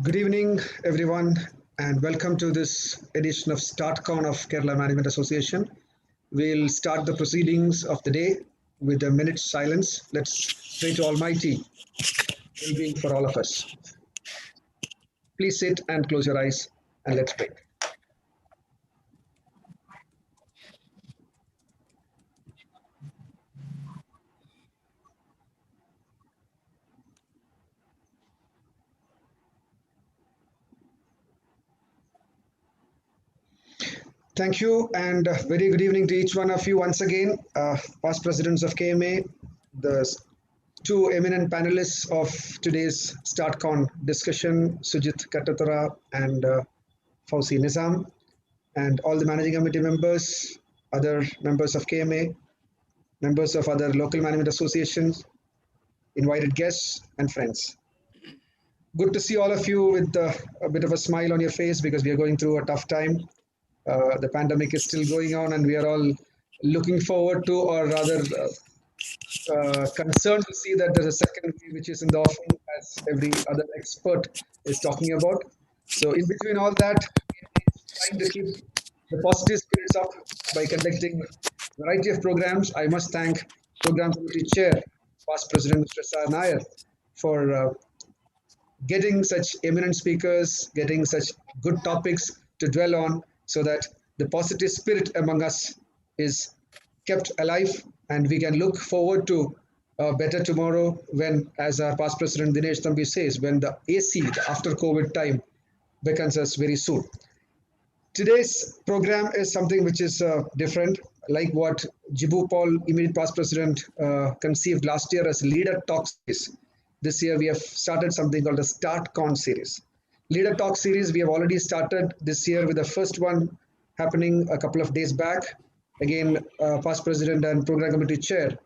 Good evening, everyone, and welcome to this edition of StartCon of Kerala Management Association. We'll start the proceedings of the day with a minute's silence. Let's pray to Almighty well-being for all of us. Please sit and close your eyes and let's pray. Thank you, and very good evening to each one of you once again, past presidents of KMA, the two eminent panelists of today's StartCon discussion, Sujith Kattatara and Fouzi Nizam, and all the managing committee members, other members of KMA, members of other local management associations, invited guests, and friends. Good to see all of you with a bit of a smile on your face because we are going through a tough time. The pandemic is still going on, and we are all looking forward to, or rather, concerned to see that there's a second wave which is in the offing, as every other expert is talking about. So, in between all that, trying to keep the positive spirits up by conducting a variety of programs. I must thank Program Committee Chair, past President Mr. Sar Nair, for getting such eminent speakers, getting such good topics to dwell on so that the positive spirit among us is kept alive and we can look forward to a better tomorrow when, as our past president Dinesh Thambi says, when the AC, the after COVID time, beckons us very soon. Today's program is something which is different, like what Jibu Paul, immediate past president, conceived last year as Leader Talk series. This year we have started something called the StartCon series. Leader Talk series, we have already started this year with the first one happening a couple of days back. Again, past president and program committee chair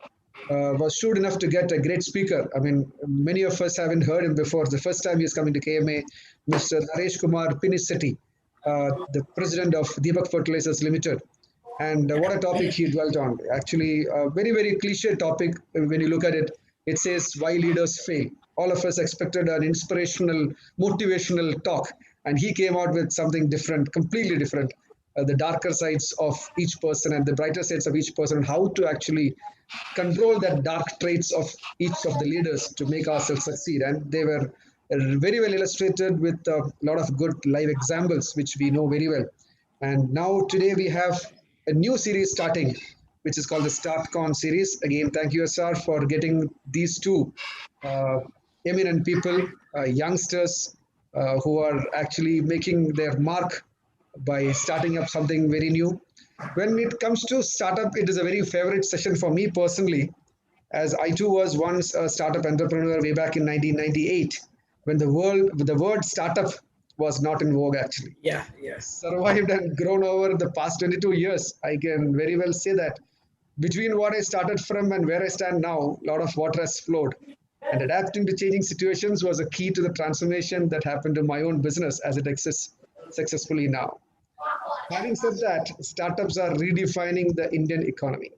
was shrewd enough to get a great speaker. I mean, many of us haven't heard him before. The first time he is coming to KMA, Mr. Naresh Kumar Pinisetti, the president of Deepak Fertilizers Limited. And what a topic he dwelt on. Actually, a very, very cliche topic when you look at it. It says, why leaders fail. All of us expected an inspirational, motivational talk. And he came out with something different, completely different. The darker sides of each person and the brighter sides of each person, how to actually control that dark traits of each of the leaders to make ourselves succeed. And they were very well illustrated with a lot of good live examples, which we know very well. And now today we have a new series starting, which is called the StartCon series. Again, thank you, SR, for getting these two uh, eminent people, youngsters who are actually making their mark by starting up something very new. When it comes to startup, it is a very favorite session for me personally, as I too was once a startup entrepreneur way back in 1998, when the word startup was not in vogue actually. Yeah, yeah. Survived and grown over the past 22 years. I can very well say that between what I started from and where I stand now, a lot of water has flowed. And adapting to changing situations was a key to the transformation that happened to my own business as it exists successfully now. Having said that, startups are redefining the Indian economy.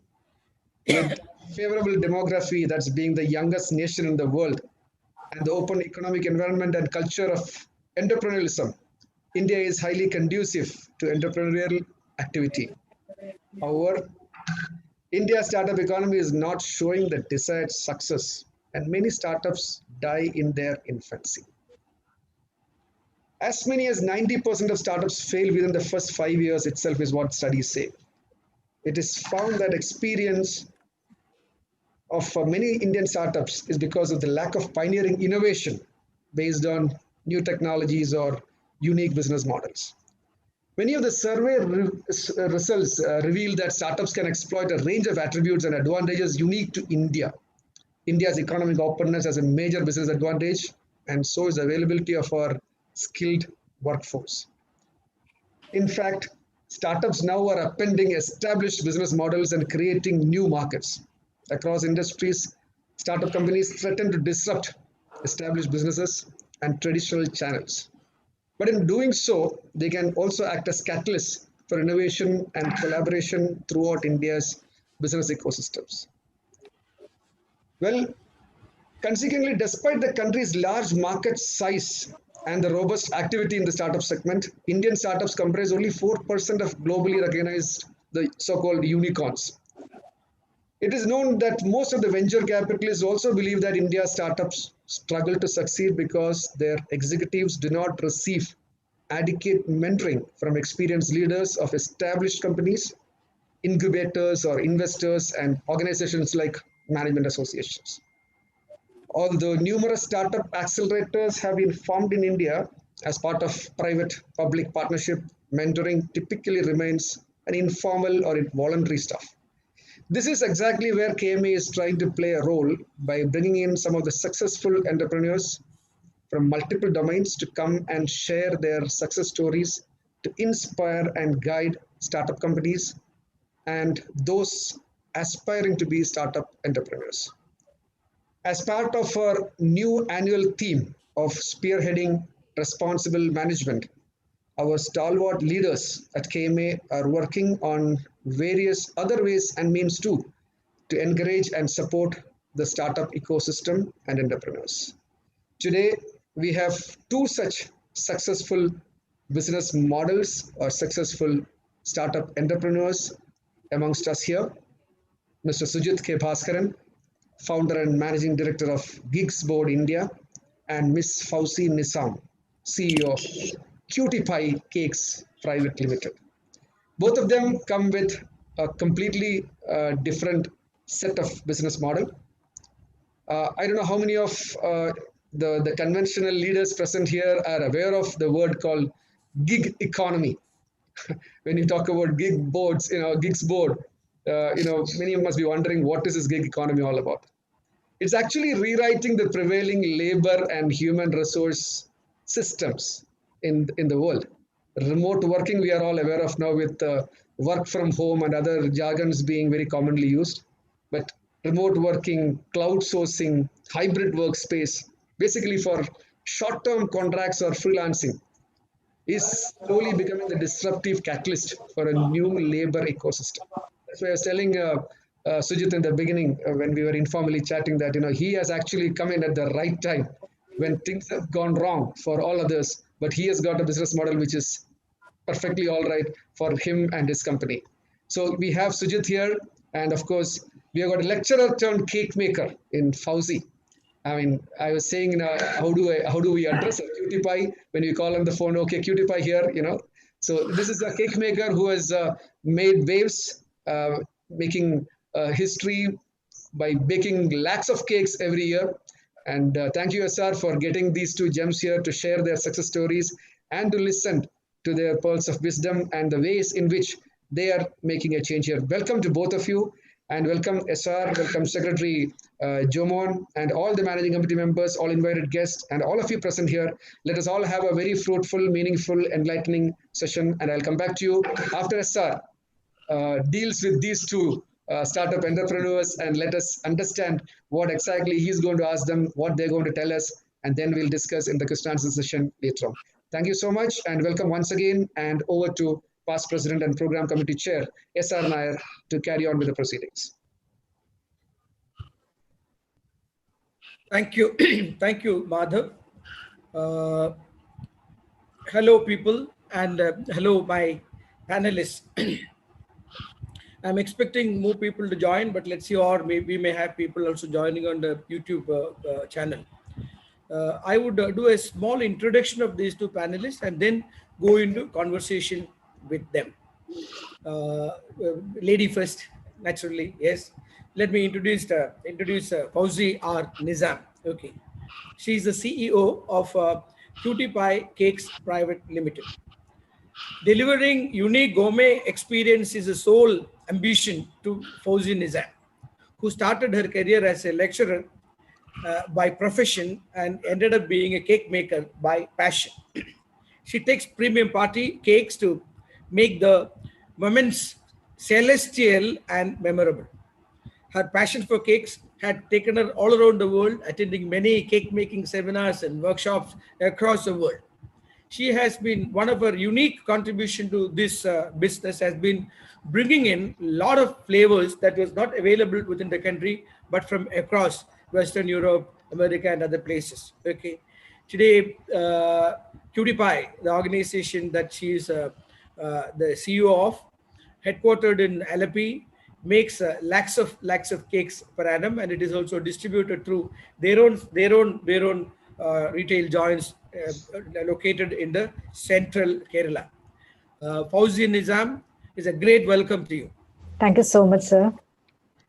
With favorable demography, that's being the youngest nation in the world, and the open economic environment and culture of entrepreneurialism, India is highly conducive to entrepreneurial activity. However, India's startup economy is not showing the desired success, and many startups die in their infancy. As many as 90% of startups fail within the first 5 years itself, is what studies say. It is found that experience of many Indian startups is because of the lack of pioneering innovation based on new technologies or unique business models. Many of the results reveal that startups can exploit a range of attributes and advantages unique to India. India's economic openness has a major business advantage, and so is the availability of our skilled workforce. In fact, startups now are appending established business models and creating new markets. Across industries, startup companies threaten to disrupt established businesses and traditional channels. But in doing so, they can also act as catalysts for innovation and collaboration throughout India's business ecosystems. Well, consequently, despite the country's large market size and the robust activity in the startup segment, Indian startups comprise only 4% of globally recognized the so-called unicorns. It is known that most of the venture capitalists also believe that India startups struggle to succeed because their executives do not receive adequate mentoring from experienced leaders of established companies, incubators or investors, and organizations like management associations. Although numerous startup accelerators have been formed in India as part of private-public partnership, mentoring typically remains an informal or voluntary stuff. This is exactly where KMA is trying to play a role by bringing in some of the successful entrepreneurs from multiple domains to come and share their success stories to inspire and guide startup companies and those aspiring to be startup entrepreneurs. As part of our new annual theme of spearheading responsible management, our stalwart leaders at KMA are working on various other ways and means too to encourage and support the startup ecosystem and entrepreneurs. Today, we have two such successful business models or successful startup entrepreneurs amongst us here. Mr. Sujith K. Bhaskaran, founder and managing director of Gigs Board India, and Miss Fouzi Nizam, CEO of Cutie Pie Cakes Private Limited. Both of them come with a completely different set of business model. I don't know how many of the conventional leaders present here are aware of the word called gig economy. When you talk about gig boards, gigs board, many must be wondering what is this gig economy all about. It's actually rewriting the prevailing labor and human resource systems in the world. Remote working, we are all aware of now with work from home and other jargons being very commonly used. But remote working, cloud sourcing, hybrid workspace, basically for short-term contracts or freelancing, is slowly becoming the disruptive catalyst for a new labor ecosystem. That's why I was telling Sujith in the beginning when we were informally chatting that he has actually come in at the right time when things have gone wrong for all others, but he has got a business model which is perfectly all right for him and his company. So we have Sujith here, and of course we have got a lecturer turned cake maker in Fouzi. I mean, I was saying, how do we address a cutie pie when we call on the phone? Okay, cutie pie here, So this is a cake maker who has made waves, making history by baking lakhs of cakes every year. And thank you, SR, for getting these two gems here to share their success stories and to listen to their pearls of wisdom and the ways in which they are making a change here. Welcome to both of you, and welcome SR, welcome Secretary Jomon, and all the managing committee members, all invited guests, and all of you present here. Let us all have a very fruitful, meaningful, enlightening session, and I'll come back to you after SR deals with these two startup entrepreneurs and let us understand what exactly he's going to ask them, what they're going to tell us, and then we'll discuss in the question answer session later on. Thank you so much and welcome once again, and over to past President and Program Committee Chair, S.R. Nair, to carry on with the proceedings. Thank you. Thank you, Madhav. Hello, people, and hello, my panelists. I'm expecting more people to join, but let's see, or maybe we may have people also joining on the YouTube channel. I would do a small introduction of these two panelists and then go into conversation with them. Lady first, naturally, yes. Let me introduce Fouzi R. Nizam. Okay, she's the CEO of Cutie Pie Cakes Private Limited. Delivering unique gourmet experience is a sole ambition to Fouzi Nizam, who started her career as a lecturer by profession and ended up being a cake maker by passion. She takes premium party cakes to make the moments celestial and memorable. Her passion for cakes had taken her all around the world, attending many cake making seminars and workshops across the world. She has been, one of her unique contribution to this business has been bringing in a lot of flavors that was not available within the country, but from across Western Europe, America, and other places. Okay, Today, QTPI, the organization that she is the CEO of, headquartered in Alleppey, makes lakhs of cakes per annum, and it is also distributed through their own retail joints located in the central Kerala. Fouzi Nizam, is a great welcome to you. Thank you so much, sir.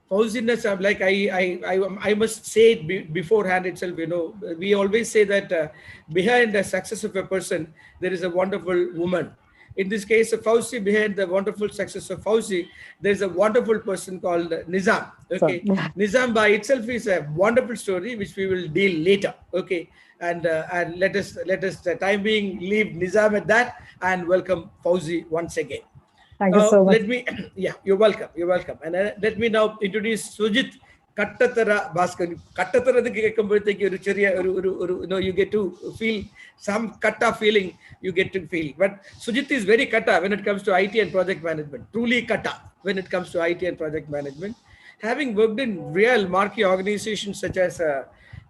Fouzi Nizam, like I must say it beforehand itself, we always say that behind the success of a person, there is a wonderful woman. In this case of Fouzi, behind the wonderful success of Fouzi, there's a wonderful person called Nizam. Okay, Nizam by itself is a wonderful story which we will deal later. Okay, and let us the time being leave Nizam at that and welcome Fouzi once again. Thank you so much. Let me, yeah, you're welcome. You're welcome. And let me now introduce Sujith. Kattatara Bhaskaran. Kattatara you get to feel some katta feeling you get to feel. But Sujith is very katta when it comes to IT and project management. Truly katta when it comes to IT and project management. Having worked in real marquee organizations such as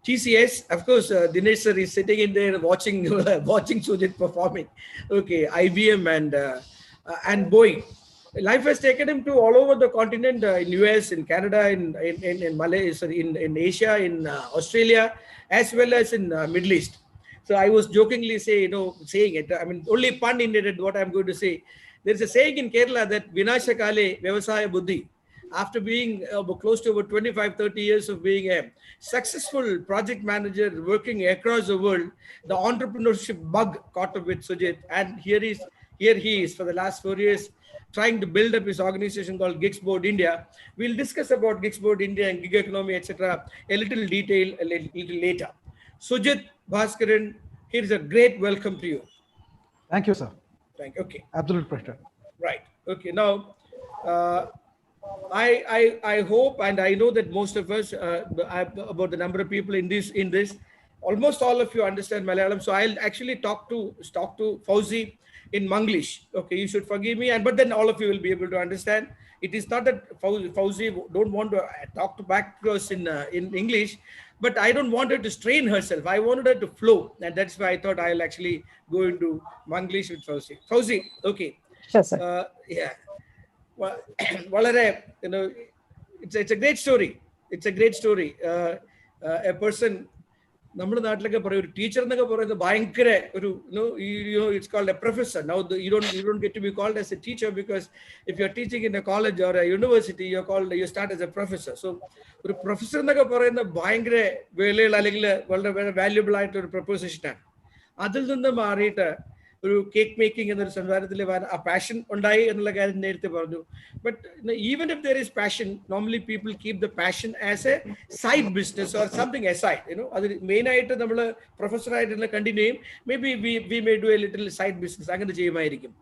TCS, of course, Dinesh sir is sitting in there watching Sujith performing. Okay, IBM and Boeing. Life has taken him to all over the continent, in US, in Canada, in Malaysia, in Asia, in Australia, as well as in Middle East. So I was jokingly saying it. I mean, only pun intended what I'm going to say. There's a saying in Kerala that Vinasha Kale Vyavasaya Buddhi. After being close to over 25, 30 years of being a successful project manager working across the world, the entrepreneurship bug caught up with Sujith. And here he is for the last 4 years trying to build up his organization called Gigsboard India. We'll discuss about Gigsboard India and gig economy, etc. a little detail a little later. Sujith, Bhaskaran, here's a great welcome to you. Thank you, sir. Thank you. Okay. Absolute pleasure. Right. Okay. Now, I hope and I know that most of us, about the number of people in this, almost all of you understand Malayalam. So I'll actually talk to Fouzi in Manglish. Okay, you should forgive me, but then all of you will be able to understand. It is not that Fouzi don't want to talk back to us in English, but I don't want her to strain herself. I wanted her to flow, and that's why I thought I'll actually go into Manglish with Fouzi. Fouzi, okay. Sure, sir. Yeah. Well, it's a great story. It's a great story. A person. നമ്മുടെ നാട്ടിലൊക്കെ പറയും ഒരു teacher എന്നൊക്കെ പറയുന്നത് ഭയങ്കര it's called a professor. Now you don't get to be called as a teacher because if you're teaching in a college or a university, you start as a professor. So ഒരു professor എന്നൊക്കെ പറയുന്നത് ഭയങ്കര വിലയുള്ള അല്ലെങ്കിൽ വളരെ valuable ആയിട്ട് ഒരു proposition ആണ്. അതിൽ നിന്ന് മാറിയിട്ട് ഒരു കേക്ക് മേക്കിംഗ് എന്നൊരു സംസാരത്തിൽ ആ പാഷൻ ഉണ്ടായി എന്നുള്ള കാര്യം നേരത്തെ പറഞ്ഞു. But even if there is passion, normally people keep the passion as A side business or something aside. അത് മെയിനായിട്ട് നമ്മൾ പ്രൊഫസറായിട്ട് കണ്ടിന്യൂ ചെയ്യും. May be we may do A little side business, അങ്ങനെ ചെയ്യുമായിരിക്കും.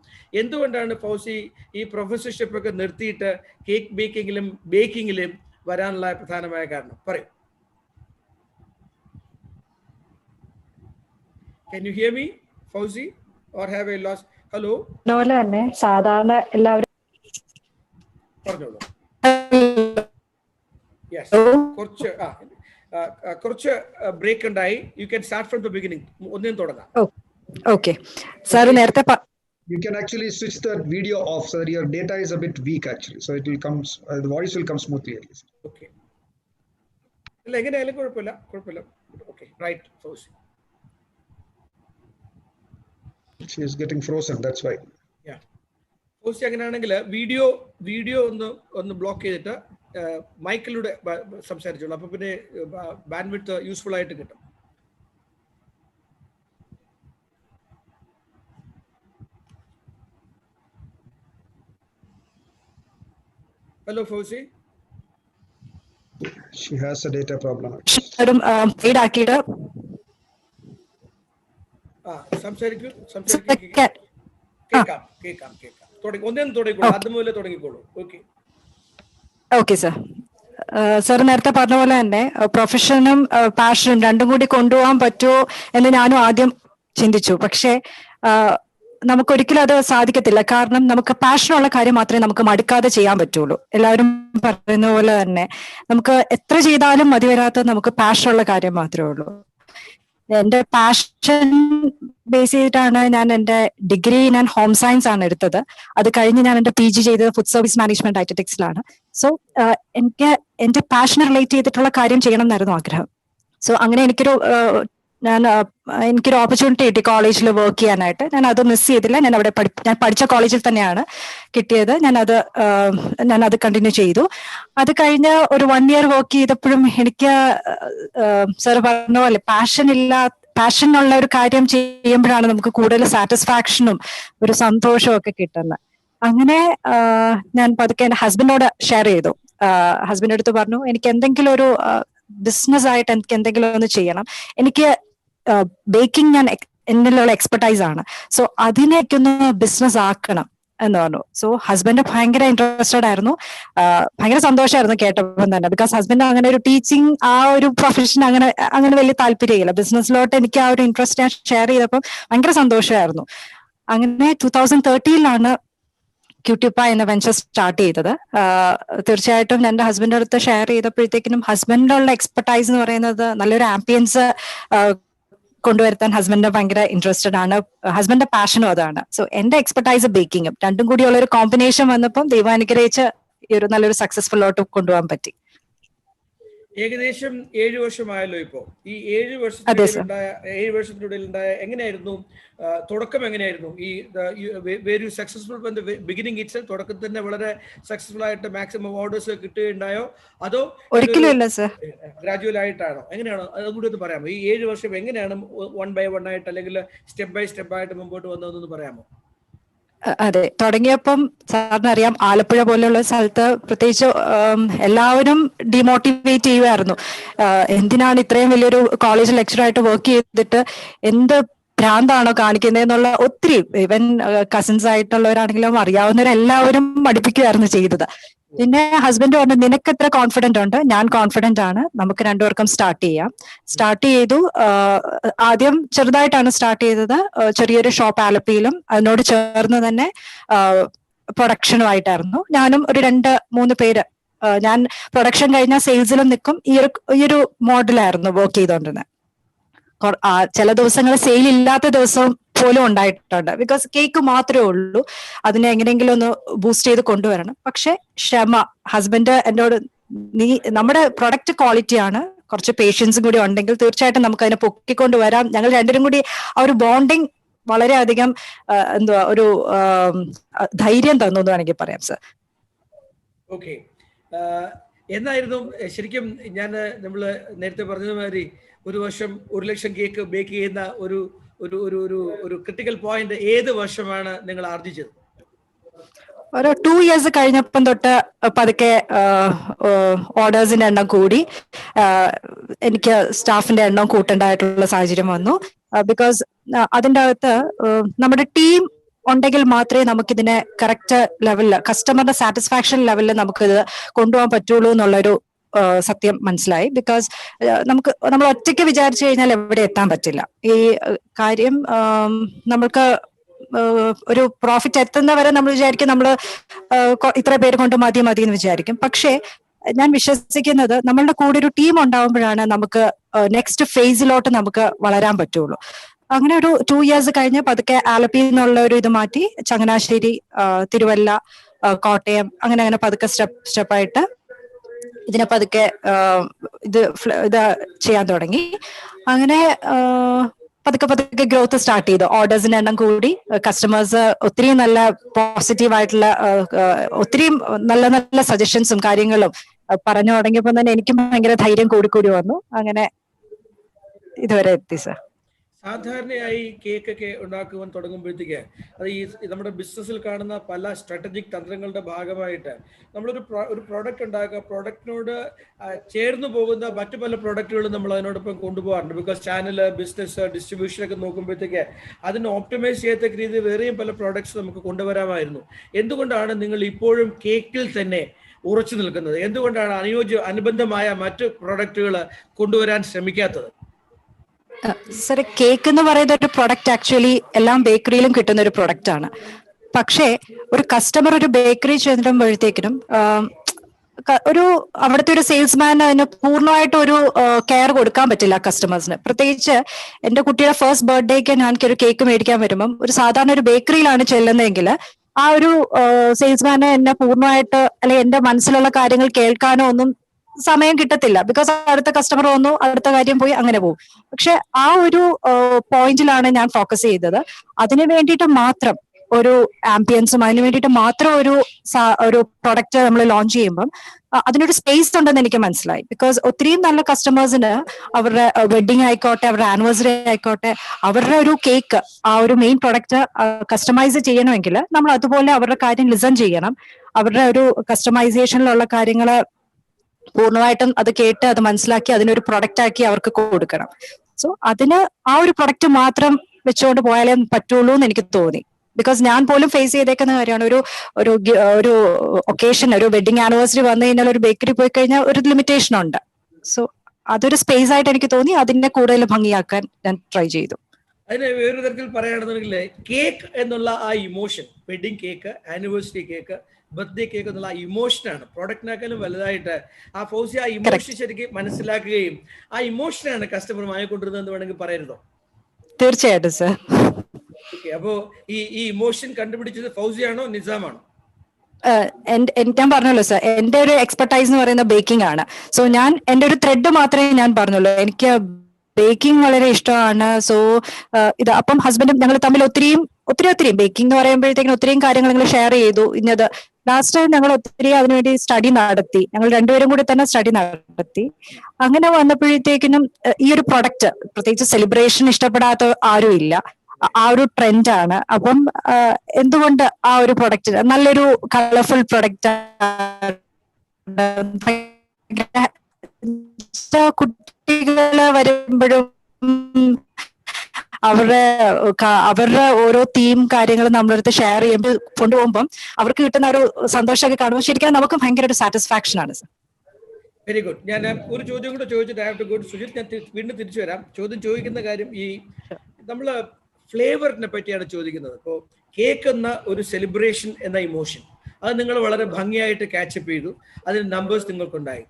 എന്തുകൊണ്ടാണ് ഫൗസി ഈ പ്രൊഫസർഷിപ്പ് ഒക്കെ നിർത്തിയിട്ട് കേക്ക് ബേക്കിങ്ങിലും വരാനുള്ള പ്രധാനമായ കാരണം പറയൂ. Can you hear me, Fouzi? Or have I lost? Hello? അതുപോലെ തന്നെ സാധാരണ എല്ലാവരും yes കുറച്ച് ബ്രേക്ക് ഉണ്ടായി. You can start from the beginning. ഒന്നും തുടങ്ങാം. Okay. Sir, നേരത്തെ you can actually switch the video off so that your data is a bit weak actually, so it will come the voice will come smoothly at least. Okay. ഇല്ല എങ്ങനെയായാലും കുഴപ്പമില്ല. Okay, right, Fouzi. She is getting frozen, that's why. Yeah. Fouzi അങ്ങനെയാണെങ്കിൽ video ഒന്ന് block ചെയ്തിട്ട് മൈക്കിലൂടെ സംസാരിച്ചോളൂ. അപ്പൊ പിന്നെ bandwidth useful ആയിട്ട് കിട്ടും. Hello, Fouzi. She has a data problem. സംസാരിക്കൂ. കേൾക്കാം. തുടങ്ങിക്കോളൂ. Okay sir. സർ നേരത്തെ പറഞ്ഞ പോലെ തന്നെ പ്രൊഫഷനും പാഷനും രണ്ടും കൂടി കൊണ്ടുപോകാൻ പറ്റുമോ എന്ന് ഞാനും ആദ്യം ചിന്തിച്ചു. പക്ഷെ നമുക്കൊരിക്കലും അത് സാധിക്കത്തില്ല. കാരണം നമുക്ക് പാഷനുള്ള കാര്യം മാത്രമേ നമുക്ക് മടുക്കാതെ ചെയ്യാൻ പറ്റുള്ളൂ. എല്ലാവരും പറയുന്ന പോലെ തന്നെ നമുക്ക് എത്ര ചെയ്താലും മതി വരാത്തത് നമുക്ക് പാഷനുള്ള കാര്യം മാത്രമേ ഉള്ളൂ. എന്റെ പാഷൻ ബേസ് ചെയ്തിട്ടാണ് ഞാൻ എന്റെ ഡിഗ്രി ഞാൻ ഹോം സയൻസ് ആണ് എടുത്തത്. അത് കഴിഞ്ഞ് ഞാൻ എന്റെ PG ചെയ്തത് ഫുഡ് സർവീസ് മാനേജ്മെന്റ് ഡയറ്ററ്റിക്സിലാണ്. സോ എനിക്ക് എന്റെ പാഷൻ റിലേറ്റ് ചെയ്തിട്ടുള്ള കാര്യം ചെയ്യണം എന്നായിരുന്നു ആഗ്രഹം. സോ അങ്ങനെ എനിക്കൊരു ഓപ്പർച്യൂണിറ്റി കിട്ടി കോളേജിൽ വർക്ക് ചെയ്യാനായിട്ട്. ഞാൻ അത് മിസ് ചെയ്തില്ല. ഞാൻ പഠിച്ച കോളേജിൽ തന്നെയാണ് കിട്ടിയത്. ഞാൻ അത് കണ്ടിന്യൂ ചെയ്തു. അത് കഴിഞ്ഞ് ഒരു 1 year വർക്ക് ചെയ്തപ്പോഴും എനിക്ക് സാർ പറഞ്ഞ പോലെ പാഷൻ ഉള്ള ഒരു കാര്യം ചെയ്യുമ്പോഴാണ് നമുക്ക് കൂടുതൽ സാറ്റിസ്ഫാക്ഷനും ഒരു സന്തോഷവും ഒക്കെ കിട്ടുന്നത്. അങ്ങനെ ഞാൻ പതുക്കെ എന്റെ ഹസ്ബൻഡിനോട് ഷെയർ ചെയ്തു. ഹസ്ബൻഡ് അടുത്ത് പറഞ്ഞു, എനിക്ക് എന്തെങ്കിലും ഒരു ബിസിനസ് ആയിട്ട് എനിക്ക് എന്തെങ്കിലും ഒന്ന് ചെയ്യണം. എനിക്ക് ബേക്കിംഗ് എന്നിലുള്ള എക്സ്പെർട്ടൈസ് ആണ്. സോ അതിനേക്കൊന്ന് ബിസിനസ് ആക്കണം എന്ന് പറഞ്ഞു. സോ ഹസ്ബൻഡ് ഭയങ്കര ഇൻട്രസ്റ്റഡ് ആയിരുന്നു. ഭയങ്കര സന്തോഷമായിരുന്നു കേട്ടപ്പോൾ തന്നെ. ബിക്കോസ് ഹസ്ബൻഡ് അങ്ങനെ ഒരു ടീച്ചിങ് ആ ഒരു പ്രൊഫഷൻ അങ്ങനെ വലിയ താല്പര്യമില്ല. ബിസിനസ്സിലോട്ട് എനിക്ക് ആ ഒരു ഇൻട്രസ്റ്റ് ഞാൻ ഷെയർ ചെയ്തപ്പോൾ ഭയങ്കര സന്തോഷമായിരുന്നു. അങ്ങനെ 2013 ക്യൂട്ടിപ്പ എന്ന വെഞ്ചർ സ്റ്റാർട്ട് ചെയ്തത്. തീർച്ചയായിട്ടും എന്റെ ഹസ്ബൻഡിന്റെ അടുത്ത് ഷെയർ ചെയ്തപ്പോഴത്തേക്കിനും ഹസ്ബൻഡിനുള്ള എക്സ്പെർട്ടൈസ് എന്ന് പറയുന്നത് നല്ലൊരു ആംബിയൻസ് കൊണ്ടുവരുത്താൻ ഹസ്ബൻഡ് ഭയങ്കര ഇൻട്രസ്റ്റഡ് ആണ്. ഹസ്ബൻഡിന്റെ പാഷനും അതാണ്. സോ എന്റെ എക്സ്പെർട്ടൈസ് ബേക്കിങ്ങും രണ്ടും കൂടിയുള്ള ഒരു കോമ്പിനേഷൻ വന്നപ്പം ദൈവം അനുഗ്രഹിച്ച് ഈ ഒരു നല്ലൊരു സക്സസ്ഫുള്ളോട്ട് കൊണ്ടുപോകാൻ പറ്റി. ഏകദേശം 7 വർഷമായല്ലോ ഇപ്പോ. ഈ 7 വർഷത്തിനുള്ളിൽ ഉണ്ടായ എങ്ങനെയായിരുന്നു തുടക്കം? എങ്ങനെയായിരുന്നു ഈ വെരി സക്സസ്ഫുൾ ബിഗിനിങ് ഇറ്റ്സ്? തുടക്കത്തിൽ തന്നെ വളരെ സക്സസ്ഫുൾ ആയിട്ട് മാക്സിമം ഓർഡേഴ്സ് കിട്ടുകയുണ്ടായോ, അതോ ഒരിക്കലും ഇല്ല സർ, ഗ്രാജുവൽ ആയിട്ടാണോ? എങ്ങനെയാണോ അതും കൂടി ഒന്ന് പറയാമോ? ഈ 7 വർഷം എങ്ങനെയാണ് 1 by 1 ആയിട്ട് അല്ലെങ്കിൽ സ്റ്റെപ്പ് ബൈ സ്റ്റെപ്പ് ആയിട്ട് മുമ്പോട്ട് വന്നതെന്ന് പറയാമോ? അതെ, തുടങ്ങിയപ്പം സാറിന് അറിയാം, ആലപ്പുഴ പോലെയുള്ള സ്ഥലത്ത് പ്രത്യേകിച്ച് എല്ലാവരും ഡിമോട്ടിവേറ്റ് ചെയ്യുമായിരുന്നു. എന്തിനാണ് ഇത്രയും വലിയൊരു കോളേജ് ലെക്ചറായിട്ട് വർക്ക് ചെയ്തിട്ട് എന്ത് ഭ്രാന്താണോ കാണിക്കുന്നതെന്നുള്ള ഒത്തിരി ഈവൻ കസിൻസ് ആയിട്ടുള്ളവരാണെങ്കിലും അറിയാവുന്നവരെല്ലാവരും മടിപ്പിക്കുകയായിരുന്നു ചെയ്തത്. പിന്നെ ഹസ്ബൻഡ് പറഞ്ഞു, നിനക്ക് എത്ര കോൺഫിഡന്റ് ഉണ്ട്? ഞാൻ കോൺഫിഡന്റ് ആണ്, നമുക്ക് രണ്ടുപേർക്കും സ്റ്റാർട്ട് ചെയ്യാം. സ്റ്റാർട്ട് ചെയ്തു. ആദ്യം ചെറുതായിട്ടാണ് സ്റ്റാർട്ട് ചെയ്തത്. ചെറിയൊരു ഷോപ്പ് ആലപ്പിയിലും അതിനോട് ചേർന്ന് തന്നെ പ്രൊഡക്ഷനുമായിട്ടായിരുന്നു. ഞാനും ഒരു 2-3 പേര്. ഞാൻ പ്രൊഡക്ഷൻ കഴിഞ്ഞാൽ സെയിൽസിലും നിൽക്കും. ഈ ഒരു മോഡലായിരുന്നു വർക്ക് ചെയ്തോണ്ടിരുന്നത്. ചില ദിവസങ്ങൾ സെയിൽ ഇല്ലാത്ത ദിവസം പോലും ഉണ്ടായിട്ടുണ്ട്. ബിക്കോസ് കേക്ക് മാത്രമേ ഉള്ളൂ, അതിനെ എങ്ങനെയെങ്കിലും ഒന്ന് ബൂസ്റ്റ് ചെയ്ത് കൊണ്ടുവരണം. പക്ഷെ ഹസ്ബൻഡ് എന്നോട്, നമ്മുടെ പ്രൊഡക്റ്റ് ക്വാളിറ്റിയാണ്, കുറച്ച് പേഷ്യൻസും കൂടി ഉണ്ടെങ്കിൽ തീർച്ചയായിട്ടും നമുക്ക് അതിനെ പൊക്കിക്കൊണ്ടുവരാം. ഞങ്ങൾ രണ്ടുപേരും കൂടി ആ ഒരു ബോണ്ടിങ് വളരെയധികം ഒരു ധൈര്യം തന്നു എന്ന് വേണമെങ്കിൽ പറയാം സർ. ഓക്കെ, എന്നായിരുന്നു ശരിക്കും നമ്മൾ നേരത്തെ പറഞ്ഞതുമാതിരി 1 വർഷം 1 ലക്ഷം കേക്ക് ബേക്ക് ചെയ്യുന്ന ഒരു ക്രിട്ടിക്കൽ പോയിന്റ് ഏത് വർഷമാണ് നിങ്ങൾ ആർജിച്ചത്? ഒരു 2 years കഴിഞ്ഞപ്പം തൊട്ട് പതുക്കെ ഓർഡേഴ്സിന്റെ എണ്ണം കൂടി. എനിക്ക് സ്റ്റാഫിന്റെ എണ്ണം കൂട്ടേണ്ടതായിട്ടുള്ള സാഹചര്യം വന്നു. ബിക്കോസ് അതിൻ്റെ അകത്ത് നമ്മുടെ ടീം ഉണ്ടെങ്കിൽ മാത്രമേ നമുക്കിതിനെ കറക്റ്റ് ലെവലിൽ, കസ്റ്റമറുടെ സാറ്റിസ്ഫാക്ഷൻ ലെവലിൽ നമുക്കിത് കൊണ്ടുപോകാൻ പറ്റുള്ളൂ എന്നുള്ളൊരു സത്യം മനസ്സിലായി. ബിക്കോസ് നമ്മൾ ഒറ്റയ്ക്ക് വിചാരിച്ചു കഴിഞ്ഞാൽ എവിടെ എത്താൻ പറ്റില്ല. ഈ കാര്യം നമ്മൾക്ക് ഒരു പ്രോഫിറ്റ് എത്തുന്നവരെ നമ്മൾ വിചാരിക്കും നമ്മൾ ഇത്ര പേര് കൊണ്ട് മതി എന്ന് വിചാരിക്കും. പക്ഷേ ഞാൻ വിശ്വസിക്കുന്നത് നമ്മളുടെ കൂടെ ഒരു ടീം ഉണ്ടാവുമ്പോഴാണ് നമുക്ക് നെക്സ്റ്റ് ഫേസിലോട്ട് നമുക്ക് വളരാൻ പറ്റുള്ളൂ. അങ്ങനെ ഒരു 2 years കഴിഞ്ഞ് പതുക്കെ ആലപ്പി എന്നുള്ള ഒരു ഇത് മാറ്റി ചങ്ങനാശ്ശേരി, തിരുവല്ല, കോട്ടയം, അങ്ങനെ പതുക്കെ സ്റ്റെപ്പായിട്ട് ഇതിനെ പതുക്കെ ഇത് ചെയ്യാൻ തുടങ്ങി. അങ്ങനെ പതുക്കെ ഗ്രോത്ത് സ്റ്റാർട്ട് ചെയ്തു. ഓർഡേഴ്സിന്റെ എണ്ണം കൂടി, കസ്റ്റമേഴ്സ് ഒത്തിരി നല്ല പോസിറ്റീവ് ആയിട്ടുള്ള ഒത്തിരി നല്ല സജഷൻസും കാര്യങ്ങളും പറഞ്ഞു തുടങ്ങിയപ്പോൾ തന്നെ എനിക്കും ഭയങ്കര ധൈര്യം കൂടി വന്നു. അങ്ങനെ ഇതുവരെ എത്തി സർ. സാധാരണയായി കേക്കൊക്കെ ഉണ്ടാക്കുവാൻ തുടങ്ങുമ്പോഴത്തേക്ക് അത് ഈ നമ്മുടെ ബിസിനസ്സിൽ കാണുന്ന പല സ്ട്രാറ്റജിക് തന്ത്രങ്ങളുടെ ഭാഗമായിട്ട് നമ്മളൊരു പ്രോഡക്റ്റ് ഉണ്ടാക്കുക, പ്രോഡക്റ്റിനോട് ചേർന്ന് പോകുന്ന മറ്റു പല പ്രോഡക്റ്റുകളും നമ്മൾ അതിനോടൊപ്പം കൊണ്ടുപോകാറുണ്ട്. ബിക്കോസ് ചാനൽ, ബിസിനസ്, ഡിസ്ട്രിബ്യൂഷനൊക്കെ നോക്കുമ്പോഴത്തേക്ക് അതിന് ഓപ്റ്റിമൈസ് ചെയ്യത്തക്ക രീതിയിൽ വേറെയും പല പ്രോഡക്ട്സ് നമുക്ക് കൊണ്ടുവരാമായിരുന്നു. എന്തുകൊണ്ടാണ് നിങ്ങൾ ഇപ്പോഴും കേക്കിൽ തന്നെ ഉറച്ചു നിൽക്കുന്നത്? എന്തുകൊണ്ടാണ് അനുബന്ധമായ മറ്റ് പ്രോഡക്റ്റുകൾ കൊണ്ടുവരാൻ ശ്രമിക്കാത്തത്? സർ, കേക്ക് എന്ന് പറയുന്ന ഒരു പ്രൊഡക്റ്റ് ആക്ച്വലി എല്ലാം ബേക്കറിയിലും കിട്ടുന്ന ഒരു പ്രൊഡക്റ്റ് ആണ്. പക്ഷേ ഒരു കസ്റ്റമർ ഒരു ബേക്കറി ചെല്ലുമ്പോഴത്തേക്കിനും ഒരു അവിടുത്തെ ഒരു സെയിൽസ്മാൻ അതിന് പൂർണ്ണമായിട്ട് ഒരു കെയർ കൊടുക്കാൻ പറ്റില്ല കസ്റ്റമേഴ്സിന്. പ്രത്യേകിച്ച് എന്റെ കുട്ടിയുടെ ഫസ്റ്റ് ബർത്ത്ഡേക്ക് ഞാൻ ഒരു കേക്ക് മേടിക്കാൻ വരുമ്പം ഒരു സാധാരണ ഒരു ബേക്കറിയിലാണ് ചെല്ലുന്നതെങ്കിൽ ആ ഒരു സെയിൽസ്മാന് എന്നെ പൂർണ്ണമായിട്ട് അല്ലെങ്കിൽ എന്റെ മനസ്സിലുള്ള കാര്യങ്ങൾ കേൾക്കാനോ ഒന്നും സമയം കിട്ടത്തില്ല. ബിക്കോസ് അടുത്ത കസ്റ്റമർ വന്നു, അടുത്ത കാര്യം പോയി, അങ്ങനെ പോകും. പക്ഷെ ആ ഒരു പോയിന്റിലാണ് ഞാൻ ഫോക്കസ് ചെയ്തത്. അതിനു വേണ്ടിയിട്ട് മാത്രം ഒരു ആംബിയൻസും അതിന് വേണ്ടിയിട്ട് മാത്രം ഒരു പ്രൊഡക്റ്റ് നമ്മൾ ലോഞ്ച് ചെയ്യുമ്പം അതിനൊരു സ്പേസ് ഉണ്ടെന്ന് എനിക്ക് മനസ്സിലായി. ബിക്കോസ് ഒത്തിരിയും നല്ല കസ്റ്റമേഴ്സിന് അവരുടെ വെഡിങ് ആയിക്കോട്ടെ, അവരുടെ ആനിവേഴ്സറി ആയിക്കോട്ടെ, അവരുടെ ഒരു കേക്ക് ആ ഒരു മെയിൻ പ്രൊഡക്റ്റ് കസ്റ്റമൈസ് ചെയ്യണമെങ്കിൽ നമ്മൾ അതുപോലെ അവരുടെ കാര്യം ലിസൺ ചെയ്യണം. അവരുടെ ഒരു കസ്റ്റമൈസേഷനിലുള്ള കാര്യങ്ങള് പൂർണ്ണമായിട്ടും അത് കേട്ട് അത് മനസ്സിലാക്കി അതിനൊരു പ്രൊഡക്റ്റ് ആക്കി അവർക്ക് കൊടുക്കണം. സോ അതിന് ആ ഒരു പ്രൊഡക്റ്റ് മാത്രം വെച്ചുകൊണ്ട് പോയാലേ പറ്റുള്ളൂ എന്ന് എനിക്ക് തോന്നി. ബിക്കോസ് ഞാൻ പോലും ഫേസ് ചെയ്തേക്കുന്ന കാര്യമാണ്. ഒരു ഒക്കേഷൻ, ഒരു വെഡിങ് ആനിവേഴ്സറി വന്നു കഴിഞ്ഞാൽ ഒരു ബേക്കറി പോയി കഴിഞ്ഞാൽ ഒരു ലിമിറ്റേഷൻ ഉണ്ട്. സോ അതൊരു സ്പേസ് ആയിട്ട് എനിക്ക് തോന്നി. അതിനെ കൂടുതൽ ഭംഗിയാക്കാൻ ഞാൻ ട്രൈ ചെയ്തു. അതിന് വേറൊരു തരത്തിൽ പറയുകയാണെന്നുണ്ടെങ്കിൽ കേക്ക് എന്നുള്ള ആ emotion, wedding cake, anniversary cake, birthday cake എന്നുള്ള ഇമോഷനാണ് പ്രോഡക്റ്റിനേക്കാളും വലുതായിട്ട്. ആ ഫൗസി ആ ഇമോഷൻ ശരിക്കും മനസ്സിലാക്കുകയും ആ ഇമോഷനാണ് കസ്റ്റമർ വാങ്ങിക്കൊണ്ടിരുന്നതെന്ന് വേണമെങ്കിൽ പറയരുതോ? തീർച്ചയായിട്ടും സർ. ഓക്കെ, അപ്പോ ഈ ഇമോഷൻ കണ്ടുപിടിച്ചത് ഫൗസിയാണോ നിസാമാണോ? ഞാൻ പറഞ്ഞല്ലോ സർ, എന്റെ ഒരു എക്സ്പെർട്ടൈസ് എന്ന് പറയുന്നത് ബേക്കിംഗ് ആണ്. സോ ഞാൻ എന്റെ ഒരു ത്രെഡ് മാത്രമേ ഞാൻ പറഞ്ഞുള്ളൂ. എനിക്ക് ബേക്കിംഗ് വളരെ ഇഷ്ടമാണ്. സോ ഇത് അപ്പം ഹസ്ബൻഡും ഞങ്ങൾ തമ്മിൽ ഒത്തിരി ബേക്കിംഗ് എന്ന് പറയുമ്പോഴത്തേക്കും ഒത്തിരിയും കാര്യങ്ങൾ ഞങ്ങൾ ഷെയർ ചെയ്തു. ഇന്നത് ലാസ്റ്റ് ടൈം ഞങ്ങൾ ഒത്തിരി അതിനുവേണ്ടി സ്റ്റഡി നടത്തി. ഞങ്ങൾ രണ്ടുപേരും കൂടി തന്നെ സ്റ്റഡി നടത്തി. അങ്ങനെ വന്നപ്പോഴത്തേക്കിനും ഈ ഒരു പ്രൊഡക്റ്റ്, പ്രത്യേകിച്ച് സെലിബ്രേഷൻ ഇഷ്ടപ്പെടാത്ത ആരും ഇല്ല. ആ ഒരു ട്രെൻഡാണ്. അപ്പം എന്തുകൊണ്ട് ആ ഒരു പ്രൊഡക്റ്റ് നല്ലൊരു കളർഫുൾ പ്രൊഡക്റ്റ് കുട്ടികള് വരുമ്പോഴും അവരുടെ ഓരോ തീം കാര്യങ്ങൾ നമ്മളടുത്ത് ഷെയർ ചെയ്യുമ്പോൾ കൊണ്ടുപോകുമ്പോൾ അവർക്ക് കിട്ടുന്ന ഒരു സന്തോഷമൊക്കെ കാണുമ്പോൾ ശരിക്കും നമുക്ക് ഭയങ്കര ഒരു സാറ്റിസ്ഫാക്ഷൻ ആണ് സർ. Very good. ഞാൻ ഒരു ചോദ്യം കൂടെ ചോദിച്ചിട്ട് I have to go to Sujith. ഞാൻ വീണ്ടും തിരിച്ചു വരാം. ചോദ്യം ചോദിക്കുന്ന കാര്യം ഈ നമ്മള് ഫ്ലേവറിനെ പറ്റിയാണ് ചോദിക്കുന്നത്. ഇപ്പോൾ കേക്ക് എന്ന ഒരു സെലിബ്രേഷൻ എന്ന ഇമോഷൻ അത് നിങ്ങൾ വളരെ ഭംഗിയായിട്ട് ക്യാച്ചപ്പ് ചെയ്തു. അതിന് നമ്പേഴ്സ് നിങ്ങൾക്കുണ്ടായി.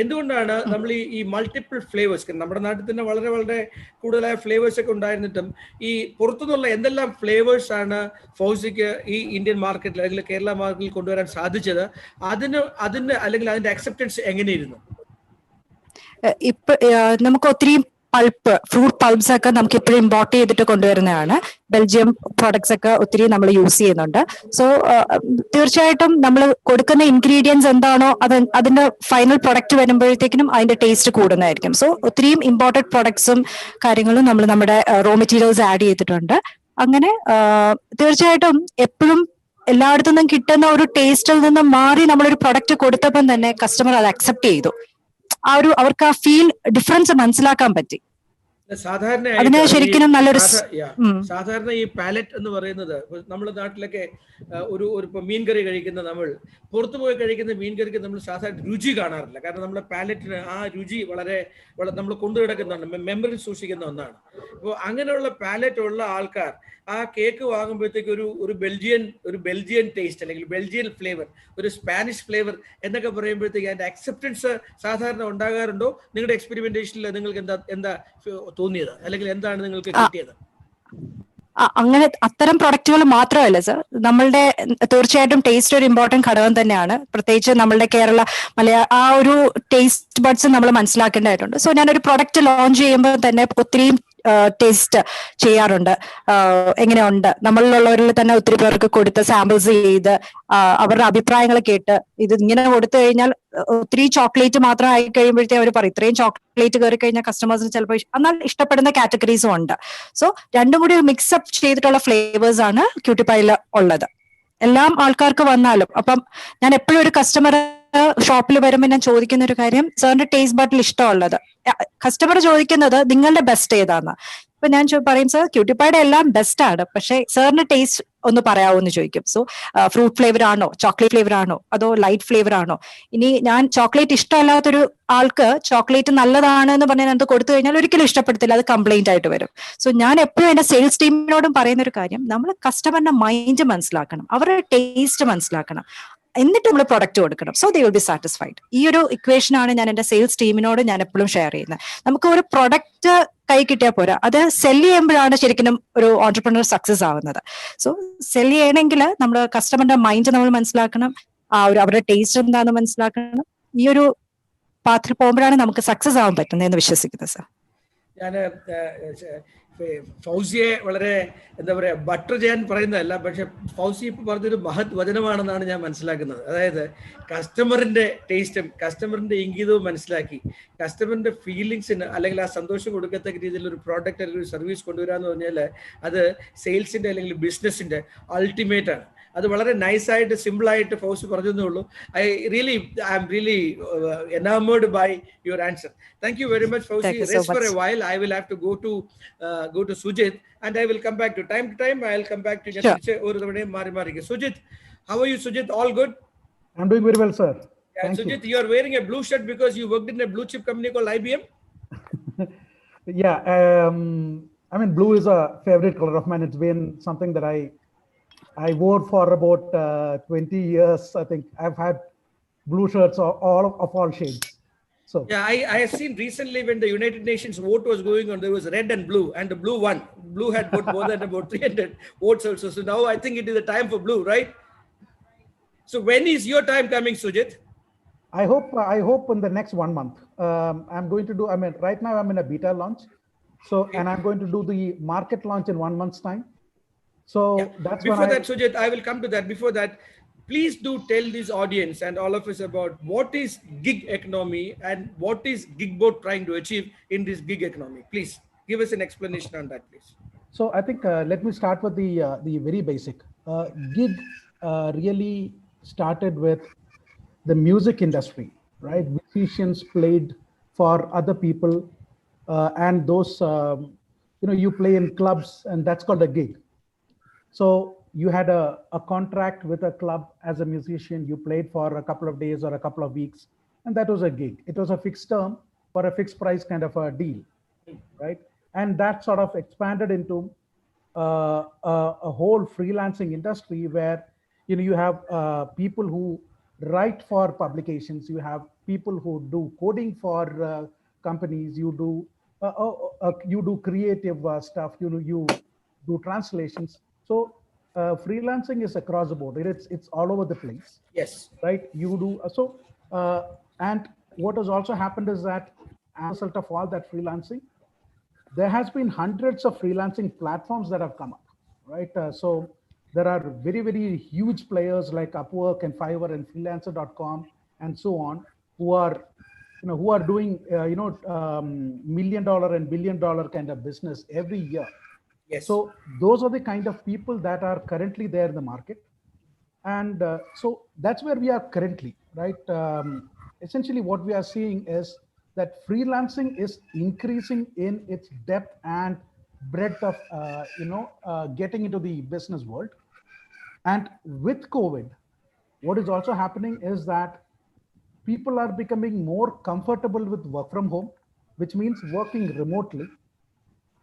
എന്തുകൊണ്ടാണ് നമ്മൾ ഈ മൾട്ടിപ്പിൾ ഫ്ലേവേഴ്സ്, നമ്മുടെ നാട്ടിൽ തന്നെ വളരെ വളരെ കൂടുതലായ ഫ്ലേവേഴ്സ് ഒക്കെ ഉണ്ടായിരുന്നിട്ടും ഈ പുറത്തുനിന്നുള്ള എന്തെല്ലാം ഫ്ലേവേഴ്സ് ആണ് ഫൗസിക്ക് ഈ ഇന്ത്യൻ മാർക്കറ്റിൽ അല്ലെങ്കിൽ കേരള മാർക്കറ്റിൽ കൊണ്ടുവരാൻ സാധിച്ചത്? അതിന് അല്ലെങ്കിൽ അതിന്റെ അക്സെപ്റ്റൻസ് എങ്ങനെയിരുന്നു? ഇപ്പൊ നമുക്ക് ഒത്തിരി ഫ്രൂട്ട് പൾപ്സ് ഒക്കെ നമുക്ക് ഇപ്പോഴും ഇമ്പോർട്ട് ചെയ്തിട്ട് കൊണ്ടുവരുന്നതാണ്. ബെൽജിയം പ്രോഡക്ട്സ് ഒക്കെ ഒത്തിരി നമ്മൾ യൂസ് ചെയ്യുന്നുണ്ട്. സോ തീർച്ചയായിട്ടും നമ്മൾ കൊടുക്കുന്ന ഇൻഗ്രീഡിയൻസ് എന്താണോ അതിന്റെ ഫൈനൽ പ്രൊഡക്റ്റ് വരുമ്പോഴത്തേക്കിനും അതിന്റെ ടേസ്റ്റ് കൂടുന്നതായിരിക്കും. സോ ഒത്തിരിയും ഇമ്പോർട്ടഡ് പ്രൊഡക്ട്സും കാര്യങ്ങളും നമ്മൾ നമ്മുടെ റോ മെറ്റീരിയൽസ് ആഡ് ചെയ്തിട്ടുണ്ട്. അങ്ങനെ തീർച്ചയായിട്ടും എപ്പോഴും എല്ലായിടത്തു നിന്നും കിട്ടുന്ന ഒരു ടേസ്റ്റിൽ നിന്ന് മാറി നമ്മളൊരു പ്രൊഡക്റ്റ് കൊടുത്തപ്പം തന്നെ കസ്റ്റമർ അത് അക്സെപ്റ്റ് ചെയ്തു. അവർക്ക് ആ ഫീൽ ഡിഫറൻസ് മനസ്സിലാക്കാൻ പറ്റി. സാധാരണ ശരിക്കും നല്ലൊരു സാധാരണ ഈ പാലറ്റ് എന്ന് പറയുന്നത് നമ്മുടെ നാട്ടിലൊക്കെ ഇപ്പൊ മീൻകറി കഴിക്കുന്ന നമ്മൾ പുറത്തു പോയി കഴിക്കുന്ന മീൻകറിക്ക് നമ്മൾ സാധാരണ രുചി കാണാറില്ല. കാരണം നമ്മുടെ പാലറ്റിന് ആ രുചി വളരെ നമ്മൾ കൊണ്ടു കിടക്കുന്നതാണ്, മെമ്മറി സൂക്ഷിക്കുന്ന ഒന്നാണ്. അപ്പോൾ അങ്ങനെയുള്ള പാലറ്റ് ഉള്ള ആൾക്കാർ ആ കേക്ക് വാങ്ങുമ്പോഴത്തേക്ക് ഒരു ബെൽജിയൻ ടേസ്റ്റ് അല്ലെങ്കിൽ ബെൽജിയൻ ഫ്ലേവർ, ഒരു സ്പാനിഷ് ഫ്ലേവർ എന്നൊക്കെ പറയുമ്പോഴത്തേക്ക് അതിന്റെ അക്സെപ്റ്റൻസ് സാധാരണ ഉണ്ടാകാറുണ്ടോ? നിങ്ങളുടെ എക്സ്പെരിമെന്റേഷനിൽ നിങ്ങൾക്ക് എന്താ തോന്നിയത്, അല്ലെങ്കിൽ എന്താണ് നിങ്ങൾക്ക് കിട്ടിയത്? അങ്ങനെ അത്തരം പ്രൊഡക്റ്റുകൾ മാത്രമല്ല സർ, നമ്മളുടെ തീർച്ചയായിട്ടും ടേസ്റ്റ് ഒരു ഇമ്പോർട്ടന്റ് ഘടകം തന്നെയാണ്. പ്രത്യേകിച്ച് നമ്മളുടെ ആ ഒരു ടേസ്റ്റ് ബഡ്സ് നമ്മൾ മനസ്സിലാക്കേണ്ടതായിട്ടുണ്ട്. സോ ഞാനൊരു പ്രൊഡക്റ്റ് ലോഞ്ച് ചെയ്യുമ്പോൾ തന്നെ ഒത്തിരി ടേസ്റ്റ് ചെയ്യാറുണ്ട്. എങ്ങനെയുണ്ട് നമ്മളിലുള്ളവരിൽ തന്നെ ഒത്തിരി പേർക്ക് കൊടുത്ത് സാമ്പിൾസ് ചെയ്ത് അവരുടെ അഭിപ്രായങ്ങൾ കേട്ട് ഇത് ഇങ്ങനെ കൊടുത്തു കഴിഞ്ഞാൽ ഒത്തിരി ചോക്ലേറ്റ് മാത്രം ആയി കഴിയുമ്പോഴത്തേക്ക് അവർ പറയും ഇത്രയും ചോക്ലേറ്റ് കയറി കഴിഞ്ഞാൽ കസ്റ്റമേഴ്സിന് ചിലപ്പോൾ എന്നാൽ ഇഷ്ടപ്പെടുന്ന കാറ്റഗറീസും ഉണ്ട്. സോ രണ്ടും കൂടി മിക്സപ്പ് ചെയ്തിട്ടുള്ള ഫ്ലേവേഴ്സ് ആണ് ക്യൂട്ടിപ്പൈയിൽ ഉള്ളത്. എല്ലാം ആൾക്കാർക്ക് വന്നാലും അപ്പം ഞാൻ എപ്പോഴും ഒരു കസ്റ്റമർ ഷോപ്പിൽ വരുമ്പോൾ ഞാൻ ചോദിക്കുന്ന ഒരു കാര്യം, സാറിന്റെ ടേസ്റ്റ് ബഡിൽ ഇഷ്ടമുള്ളത്. കസ്റ്റമർ ചോദിക്കുന്നത് നിങ്ങളുടെ ബെസ്റ്റ് ഏതാന്ന്. അപ്പൊ ഞാൻ പറയും സാർ ക്യൂട്ടിപ്പൈയുടെ എല്ലാം ബെസ്റ്റ് ആണ്, പക്ഷെ സാറിന്റെ ടേസ്റ്റ് ഒന്ന് പറയാവോ എന്ന് ചോദിക്കും. സോ ഫ്രൂട്ട് ഫ്ലേവർ ആണോ, ചോക്ലേറ്റ് ഫ്ലേവർ ആണോ, അതോ ലൈറ്റ് ഫ്ലേവർ ആണോ? ഇനി ഞാൻ ചോക്ലേറ്റ് ഇഷ്ടമല്ലാത്തൊരു ആൾക്ക് ചോക്ലേറ്റ് നല്ലതാണ് എന്ന് പറഞ്ഞാൽ അത് കൊടുത്തു കഴിഞ്ഞാൽ ഒരിക്കലും ഇഷ്ടപ്പെടത്തില്ല, അത് കംപ്ലൈന്റ് ആയിട്ട് വരും. സോ ഞാൻ എപ്പോഴും എന്റെ സെയിൽസ് ടീമിനോടും പറയുന്ന ഒരു കാര്യം, നമ്മൾ കസ്റ്റമറിന്റെ മൈൻഡ് മനസ്സിലാക്കണം, അവരുടെ ടേസ്റ്റ് മനസ്സിലാക്കണം. എന്നിട്ട് നമ്മൾ പ്രൊഡക്റ്റ് കൊടുക്കണം. So they will be satisfied. ഈ ഒരു ഇക്വേഷനാണ് ഞാൻ എന്റെ സെയിൽസ് ടീമിനോട് ഞാൻ എപ്പോഴും ഷെയർ ചെയ്യുന്നത്. നമുക്ക് ഒരു പ്രൊഡക്റ്റ് കൈ കിട്ടിയാൽ പോരാ, അത് സെല് ചെയ്യുമ്പോഴാണ് ശരിക്കും ഒരു ഓൺടർപ്രണർ സക്സസ് ആവുന്നത്. സോ സെല് ചെയ്യണമെങ്കിൽ നമ്മൾ കസ്റ്റമറിന്റെ മൈൻഡ് നമ്മൾ മനസ്സിലാക്കണം, അവരുടെ ടേസ്റ്റ് എന്താണെന്ന് മനസ്സിലാക്കണം. ഈ ഒരു പാത്തിൽ പോകുമ്പോഴാണ് നമുക്ക് സക്സസ് ആവാൻ പറ്റുന്നതെന്ന് വിശ്വസിക്കുന്നത് സർ. ഞാൻ ഫൗസിയെ വളരെ എന്താ പറയുക ബട്ടർ ചെയ്യാൻ പറയുന്നതല്ല, പക്ഷെ ഫൗസി ഇപ്പോൾ പറഞ്ഞൊരു മഹത് വചനമാണെന്നാണ് ഞാൻ മനസ്സിലാക്കുന്നത്. അതായത് കസ്റ്റമറിൻ്റെ ടേസ്റ്റും കസ്റ്റമറിൻ്റെ ഇംഗിതവും മനസ്സിലാക്കി കസ്റ്റമറിൻ്റെ ഫീലിങ്സിന് അല്ലെങ്കിൽ ആ സന്തോഷം കൊടുക്കത്തക്ക രീതിയിൽ ഒരു പ്രോഡക്റ്റ് അല്ലെങ്കിൽ ഒരു സർവീസ് കൊണ്ടുവരിക എന്ന് പറഞ്ഞാൽ അത് സെയിൽസിൻ്റെ അല്ലെങ്കിൽ ബിസിനസ്സിൻ്റെ അൾട്ടിമേറ്റ് ആണ്. അത് വളരെ നൈസായിട്ട് സിമ്പിളായിട്ട് ഫൗസി പറഞ്ഞതേ ഉള്ളൂ. I am really enamored by your answer. Thank you very much, Fouzi. Rest for a while. I will have to go to Sujith, and I will come back to time. I'll come back to you. Sujith, how are you, Sujith? All good? I'm doing very well, sir. Yeah, Sujith, you are wearing a blue shirt because you worked in a blue chip company called IBM. Yeah, I mean, blue is a favorite color of mine. It's been something that I wore for about 20 years. I think I've had blue shirts of all shades. So yeah, I have seen recently when the United Nations vote was going on, there was red and blue, and the blue won. Blue had got more than about 300 votes also. So now I think it is the time for blue, right? So when is your time coming, Sujith? I hope in the next 1 month. I'm going to do. I mean, right now I'm in a beta launch. So and I'm going to do the market launch in 1 month's time. So that's before that, Sujith, I will come to that. Before that, please do tell this audience and all of us about what is gig economy and what is Gigboard trying to achieve in this gig economy. Please give us an explanation on that, please. So I think let me start with the very basic. Gig really started with the music industry, right? Musicians played for other people, and those you play in clubs, and that's called a gig. So you had a contract with a club as a musician. You played for a couple of days or a couple of weeks, and that was a gig. It was a fixed term for a fixed price kind of a deal, right? And that sort of expanded into a whole freelancing industry where you have people who write for publications. You have people who do coding for companies. You do creative stuff. You do translations. So freelancing is across the board. It's all over the place. Yes. Right. You do so. And what has also happened is that as a result of all that freelancing, there has been hundreds of freelancing platforms that have come up. Right. So there are very, very huge players like Upwork and Fiverr and Freelancer.com and so on who are doing $1 million and $1 billion kind of business every year. Yes. So those are the kind of people that are currently there in the market. And so that's where we are currently, right? Essentially what we are seeing is that freelancing is increasing in its depth and breadth of, getting into the business world. And with COVID, what is also happening is that people are becoming more comfortable with work from home, which means working remotely.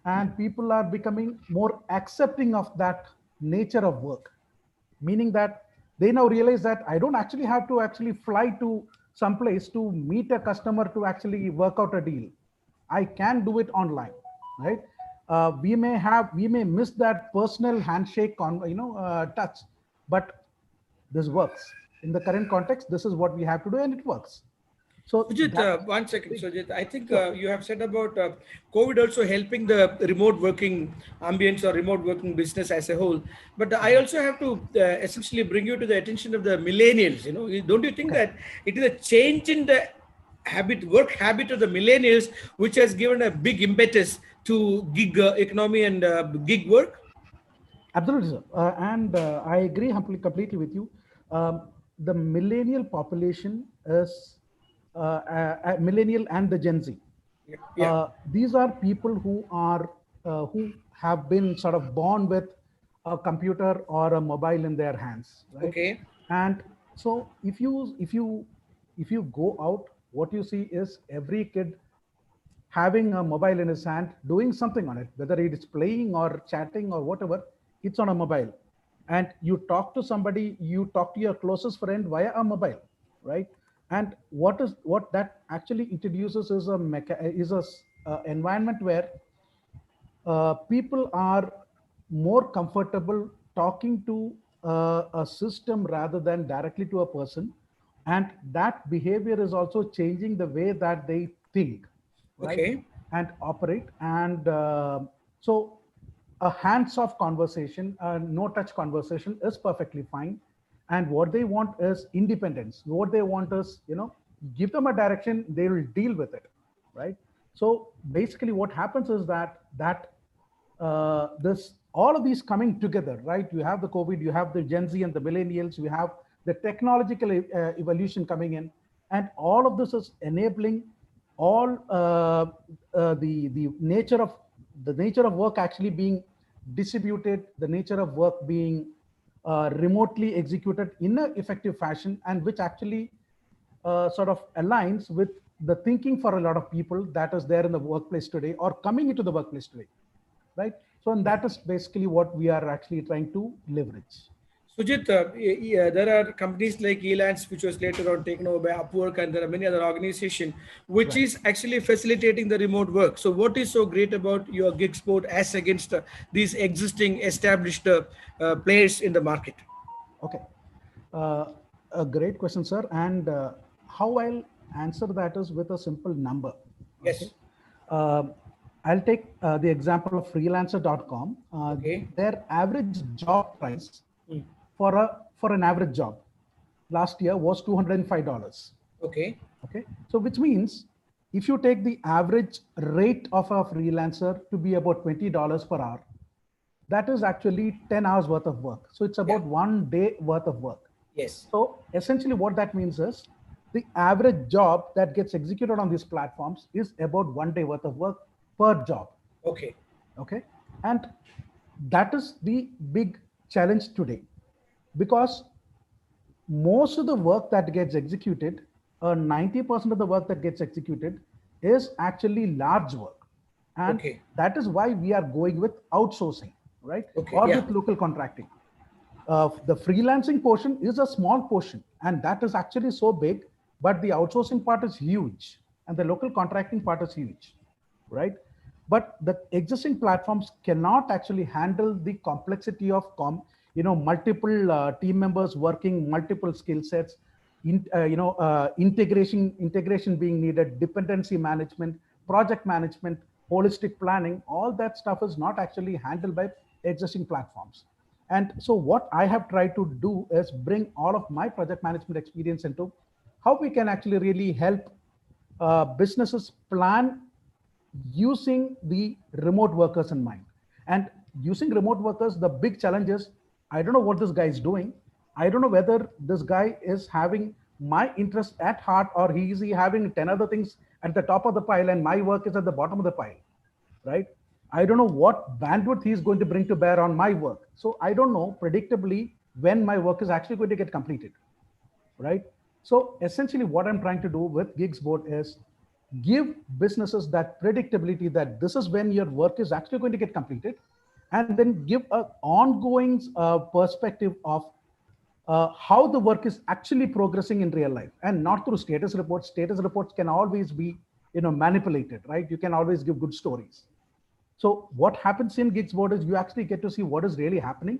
And people are becoming more accepting of that nature of work, meaning that they now realize that I don't actually have to fly to some place to meet a customer to actually work out a deal. I can do it online, right? We may miss that personal handshake on touch, but this works in the current context. This is what we have to do, and it works. So Sujith, 1 second, Sujith. I think you have said about COVID also helping the remote working ambience or remote working business as a whole. But I also have to essentially bring you to the attention of the millennials. Don't you think that it is a change in the work habit of the millennials which has given a big impetus to gig economy and gig work? Absolutely, sir. And I agree completely with you. The millennial population is millennial and the Gen Z. Yeah. These are people who have been sort of born with a computer or a mobile in their hands, right? Okay. And so if you go out, what you see is every kid having a mobile in his hand, doing something on it, whether it is playing or chatting or whatever, it's on a mobile. and you talk to somebody, you talk to your closest friend via a mobile, right? And what that actually introduces is a environment where people are more comfortable talking to a system rather than directly to a person, and that behavior is also changing the way that they think, right, Okay. and operate. And so a hands-off conversation, a no-touch conversation is perfectly fine. And what they want is independence. What they want is, give them a direction, they will deal with it, right? So basically, what happens is that this all of these coming together, right? You have the COVID, you have the Gen Z and the millennials, you have the technological evolution coming in, and all of this is enabling all the nature of work actually being distributed, the nature of work being remotely executed in an effective fashion, and which actually sort of aligns with the thinking for a lot of people that is there in the workplace today or coming into the workplace today, right? So, and that is basically what we are actually trying to leverage. Sujith, there are companies like Elance, which was later on taken over by Upwork, and there are many other organizations which Right. is actually facilitating the remote work. So, what is so great about your gig sport as against these existing established players in the market? Okay. Uh, a great question, sir. And how I'll answer that is with a simple number. Okay. Yes. Uh, I'll take the example of freelancer.com. Okay. Their average job price Hmm. for an average job last year was $205. Okay. Okay. So which means if you take the average rate of a freelancer to be about $20 per hour, that is actually 10 hours worth of work. So it's Yeah. about 1 day worth of work. Yes. So essentially what that means is the average job that gets executed on these platforms is about 1 day worth of work per job. Okay. Okay. And that is the big challenge today, because most of the work that gets executed, 90% of the work that gets executed is actually large work. And Okay. that is why we are going with outsourcing, right? Okay. Or Yeah. with local contracting. The freelancing portion is a small portion, and that is actually so big, but the outsourcing part is huge, and the local contracting part is huge, right? But the existing platforms cannot actually handle the complexity of multiple team members working multiple skill sets, integration being needed, dependency management, project management, holistic planning. All that stuff is not actually handled by existing platforms. And so what I have tried to do is bring all of my project management experience into how we can actually really help businesses plan using the remote workers in mind. And using remote workers, the big challenge is, I don't know what this guy is doing. I don't know whether this guy is having my interest at heart, or he is having 10 other things at the top of the pile and my work is at the bottom of the pile, right? I don't know what bandwidth he's going to bring to bear on my work. So I don't know predictably when my work is actually going to get completed, right? So essentially what I'm trying to do with Gigs Board is give businesses that predictability that this is when your work is actually going to get completed, and then give an ongoing perspective of how the work is actually progressing in real life, and not through status reports. Status reports can always be manipulated, right? You can always give good stories. So what happens in Gigs Board is you actually get to see what is really happening.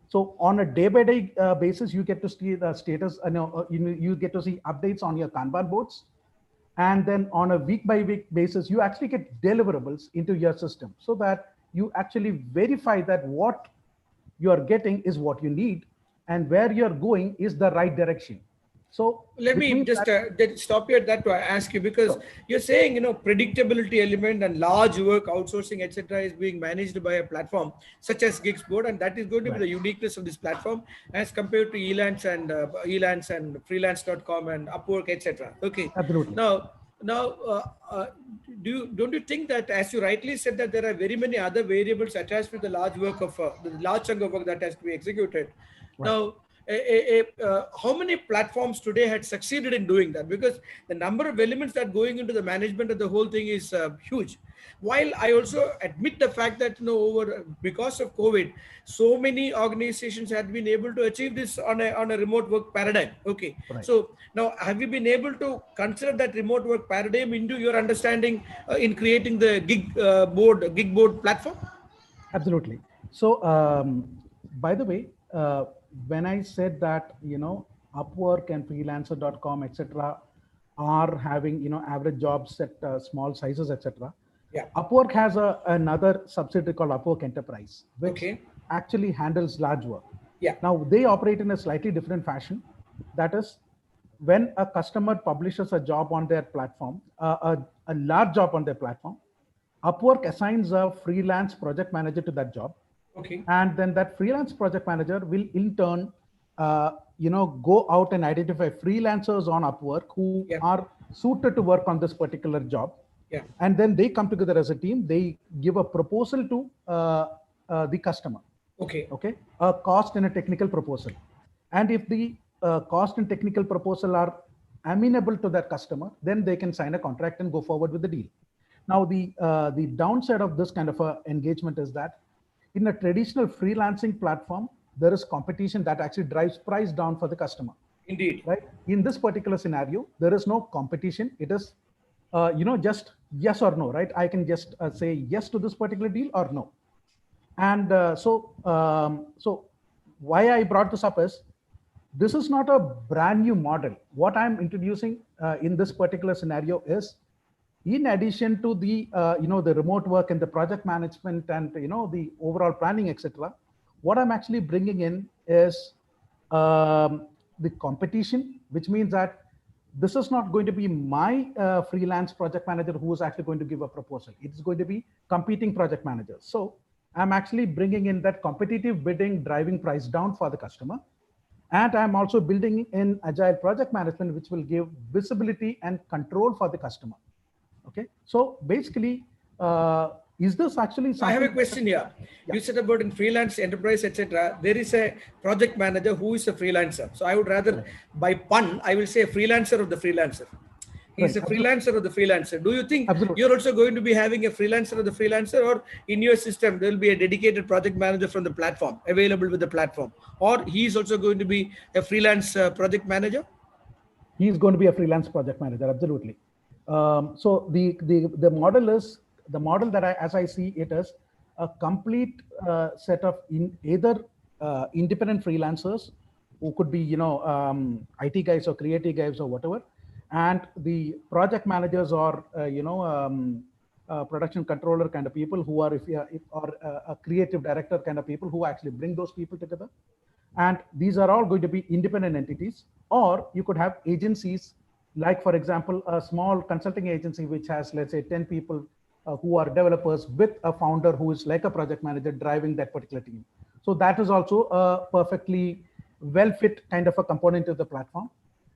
So on a day-by-day basis, you get to see the status. You get to see updates on your Kanban boards, and then on a week-by-week basis, you actually get deliverables into your system, so that you actually verify that what you are getting is what you need, and where you're going is the right direction. So Let which me means just stop you at that to ask you, because Sure. you're saying predictability element and large work outsourcing etc. is being managed by a platform such as Gigsboard, and that is going to be Right. the uniqueness of this platform as compared to Elance and freelance.com and Upwork etc. Okay. Absolutely. Now, don't you think that, as you rightly said, that there are very many other variables attached to the large work of the large chunk of work that has to be executed? Right. Now, how many platforms today had succeeded in doing that? Because the number of elements that going into the management of the whole thing is huge. While I also admit the fact that over because of COVID, so many organizations had been able to achieve this on a remote work paradigm. Okay, Right. so now have you been able to consider that remote work paradigm into your understanding in creating the gig board platform? Absolutely. So, by the way, when I said that, Upwork and freelancer.com, etc., are having, average jobs at small sizes, etc., Yeah. Upwork has another subsidiary called Upwork Enterprise, which Okay. actually handles large work. Yeah. Now, they operate in a slightly different fashion. That is, when a customer publishes a job on their platform, a large job on their platform, Upwork assigns a freelance project manager to that job, Okay. and then that freelance project manager will in turn, go out and identify freelancers on Upwork who Yeah. are suited to work on this particular job, Yeah. and then they come together as a team. They give a proposal to the customer. Okay. Okay, a cost and a technical proposal, and if the cost and technical proposal are amenable to that customer, then they can sign a contract and go forward with the deal. Now, the downside of this kind of a engagement is that in a traditional freelancing platform, there is competition that actually drives price down for the customer. Indeed. Right? In this particular scenario, there is no competition. It is, just yes or no. Right? I can just say yes to this particular deal or no. And so why I brought this up is, this is not a brand new model. What I'm introducing in this particular scenario is, in addition to the the remote work and the project management and the overall planning, etc., what I'm actually bringing in is the competition, which means that this is not going to be my freelance project manager who is actually going to give a proposal. It's going to be competing project managers. So I'm actually bringing in that competitive bidding, driving price down for the customer. And I'm also building in agile project management, which will give visibility and control for the customer. Okay, so basically, is this actually something? I have a question here. Yeah. You said about in freelance enterprise, etc. There is a project manager who is a freelancer. So I would rather, by pun, I will say a freelancer of the freelancer. He's Right. a freelancer of the freelancer. Do you think Absolutely. you're also going to be having a freelancer of the freelancer, or in your system there will be a dedicated project manager from the platform available with the platform, or he is also going to be a freelance project manager? He's going to be a freelance project manager. Absolutely. So the model is the model that as I see it, is a complete set of either independent freelancers who could be IT guys or creative guys or whatever, and the project managers or production controller kind of people who are or a creative director kind of people who actually bring those people together. And these are all going to be independent entities, or you could have agencies, like for example, a small consulting agency which has, let's say, 10 people who are developers with a founder who is like a project manager driving that particular team. So that is also a perfectly well fit kind of a component of the platform.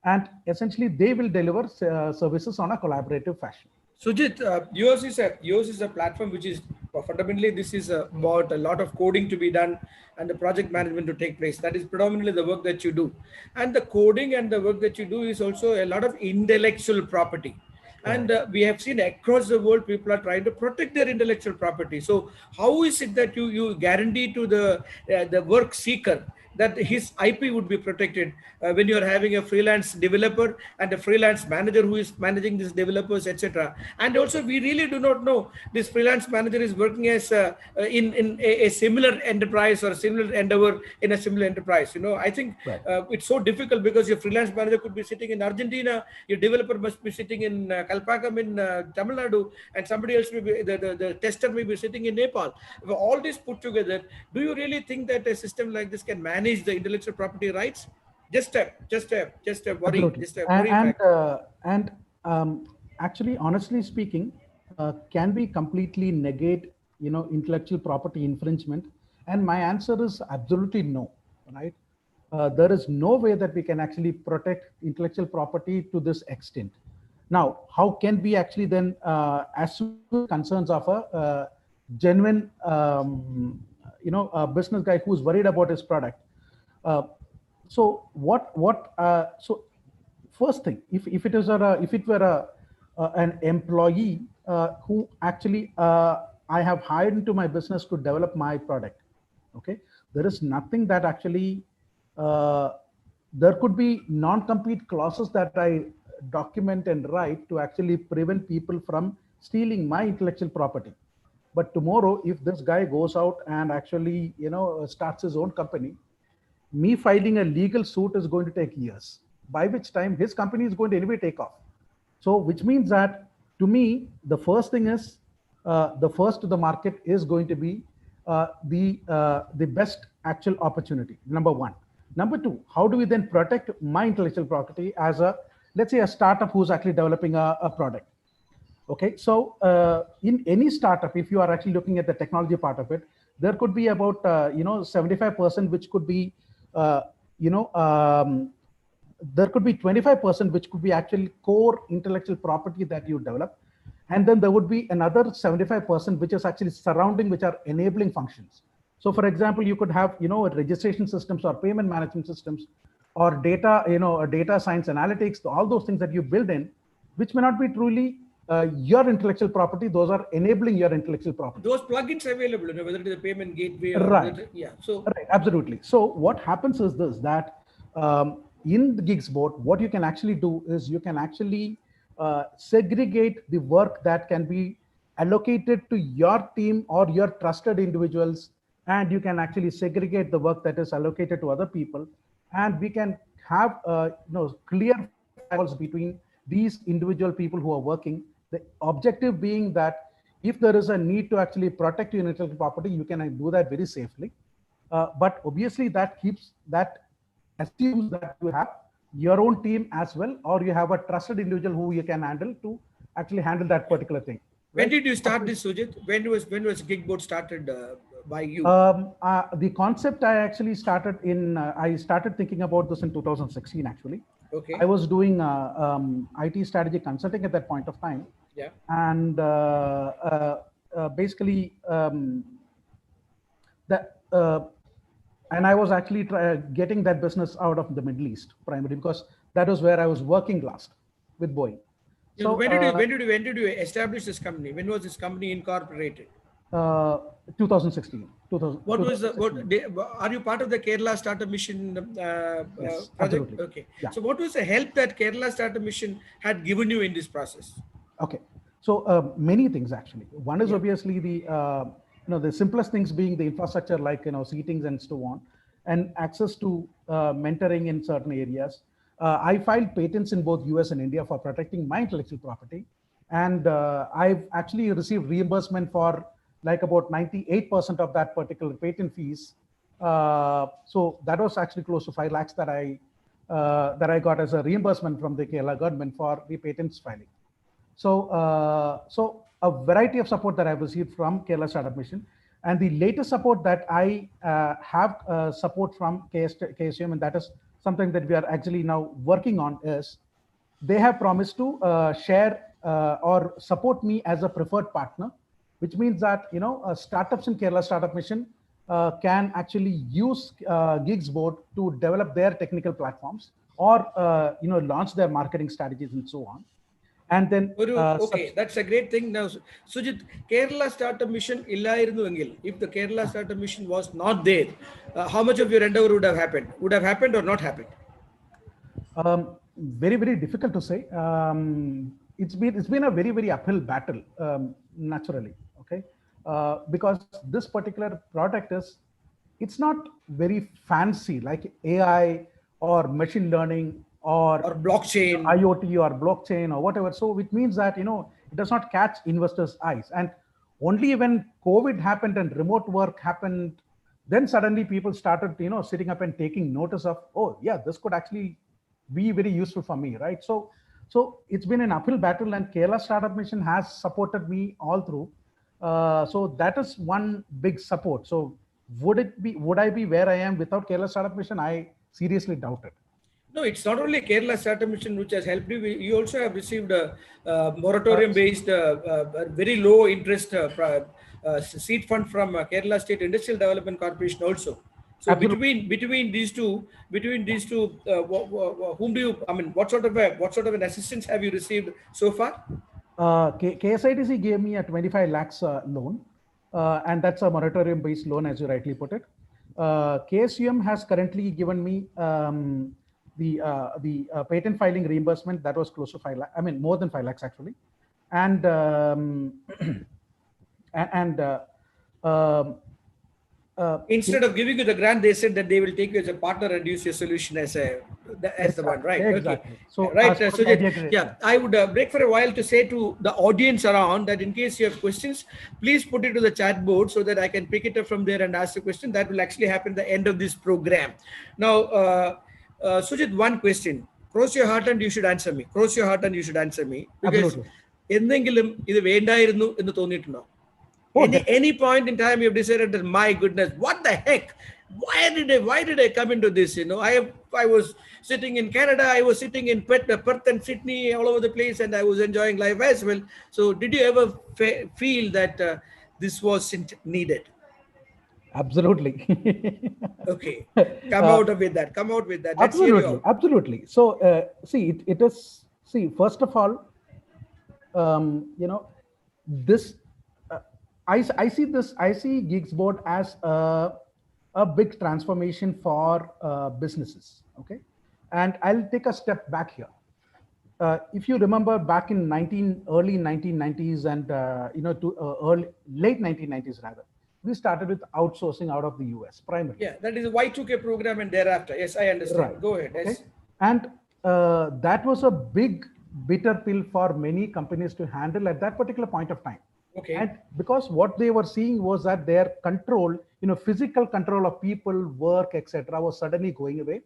And essentially they will deliver services on a collaborative fashion. Sujith, yours is a platform which is fundamentally, this is about a lot of coding to be done and the project management to take place. That is predominantly the work that you do, and the coding and the work that you do is also a lot of intellectual property. And we have seen across the world people are trying to protect their intellectual property. So how is it that you guarantee to the work seeker that his IP would be protected when you're having a freelance developer and a freelance manager who is managing these developers, etc. And also, we really do not know this freelance manager is working as in a similar enterprise or a similar endeavor in a similar enterprise. I think it's so difficult because your freelance manager could be sitting in Argentina, your developer must be sitting in Kalpakam in Tamil Nadu, and somebody else may be the tester may be sitting in Nepal. All this put together, do you really think that a system like this can manage the intellectual property rights? Just a worry. Absolutely. Just a worry fact. Actually, honestly speaking, can we completely negate intellectual property infringement? And my answer is absolutely no. Right? There is no way that we can actually protect intellectual property to this extent. Now, how can we actually then assume concerns of a genuine a business guy who's worried about his product? so so first thing, if it is if it were an employee who actually I have hired into my business to develop my product, okay, there is nothing that actually uh, there could be non-compete clauses that I document and write to actually prevent people from stealing my intellectual property. But tomorrow, if this guy goes out and actually, starts his own company, me filing a legal suit is going to take years, by which time his company is going to anyway take off. So, which means that to me, the first thing is the first to the market is going to be the best actual opportunity. Number one. Number two, how do we then protect my intellectual property as a, let's say, a startup who's actually developing a product? Okay, so in any startup, if you are actually looking at the technology part of it, there could be about 75% which could be uh, you know there could be 25% which could be actually core intellectual property that you develop, and then there would be another 75% which is actually surrounding, which are enabling functions. So for example, you could have registration systems or payment management systems or data, data science analytics, all those things that you build in, which may not be truly your intellectual property. Those are enabling your intellectual property. Those plugins available, whether it is a payment gateway or right. Yeah. So right, absolutely. So what happens is this, that in the gigs board, what you can actually do is you can actually segregate the work that can be allocated to your team or your trusted individuals, and you can actually segregate the work that is allocated to other people, and we can have clear firewalls between these individual people who are working. The objective being that if there is a need to actually protect your intellectual property, you can do that very safely. But obviously that assumes that you have your own team as well, or you have a trusted individual who you can handle to actually handle that particular thing. When did you start this, Sujith? When was Gigboard started by you? The concept I actually started I started thinking about this in 2016 actually. Okay. I was doing IT strategy consulting at that point of time. Yeah. And basically and I was actually getting that business out of the Middle East primarily, because that was where I was working last with Boeing. So when did you establish this company? When was this company incorporated? 2016. What was are you part of the Kerala Startup Mission yes, project? Absolutely. Okay. Yeah. So what was the help that Kerala Startup Mission had given you in this process? Okay. So many things actually. One is obviously the simplest things being the infrastructure, like seatings and so on, and access to mentoring in certain areas. I filed patents in both US and India for protecting my intellectual property, and I've actually received reimbursement for like about 98% of that particular patent fees. So that was actually close to 5 lakhs that I got as a reimbursement from the Kerala government for the patents filing. So, so a variety of support that I've received from Kerala Startup Mission, and the latest support that I have support from KSM, and that is something that we are actually now working on, is they have promised to share or support me as a preferred partner, which means that startups in Kerala Startup Mission can actually use Gigs board to develop their technical platforms or launch their marketing strategies and so on. And then okay, that's a great thing. Now, Sujith, Kerala Startup Mission if the Kerala Startup Mission was not there, how much of your endeavor would have happened? Would have happened or not happened? Very, very difficult to say. It's been a very, very uphill battle, naturally. Okay, because this particular product it's not very fancy like AI or machine learning or blockchain, IoT or blockchain or whatever. So it means that it does not catch investors' eyes. And only when COVID happened and remote work happened, then suddenly people started sitting up and taking notice of, oh yeah, this could actually be very useful for me, right? So it's been an uphill battle, and Kerala Startup Mission has supported me all through. So that is one big support. So would I be where I am without Kerala Startup Mission? I seriously doubt it. No, it's not only Kerala Startup Mission which has helped you. You also have received a moratorium-based, very low interest seed fund from Kerala State Industrial Development Corporation also. So between these two, whom do you? I mean, what sort of an assistance have you received so far? KSITC gave me a 25 lakhs loan, and that's a moratorium-based loan, as you rightly put it. KSUM has currently given me the patent filing reimbursement that was close to 5 lakhs. I mean, more than 5 lakhs actually, and instead of giving you the grant, they said that they will take you as a partner and use your solution as the one, right? Exactly. Okay. So, right, Sujith, yeah, I would break for a while to say to the audience around that in case you have questions, please put it to the chat board so that I can pick it up from there and ask the question. That will actually happen at the end of this program. Now, Sujith, one question. Cross your heart and you should answer me. Cross your heart and you should answer me. Because എന്തെങ്കിലും ഇത് വേണ്ടായിരുന്നു എന്ന് തോന്നിയിട്ടുണ്ടോ? Any point in time you have decided that, my goodness, what the heck? Why did I come into this? You know, I was sitting in Canada, I was sitting in Perth and Sydney, all over the place, and I was enjoying life as well. So did you ever feel that this wasn't needed? Absolutely. Okay, come out with that. Absolutely. So it is, first of all, this I see Geeks Board as a big transformation for businesses. Okay, and I'll take a step back here. If you remember back in early 1990s and late 1990s rather, we started with outsourcing out of the US primarily. Yeah, that is a Y2K program and thereafter. Yes, I understand. Right. Go ahead. Okay. Yes. And that was a big bitter pill for many companies to handle at that particular point of time. Okay. And because what they were seeing was that their control, physical control of people, work, etc., was suddenly going away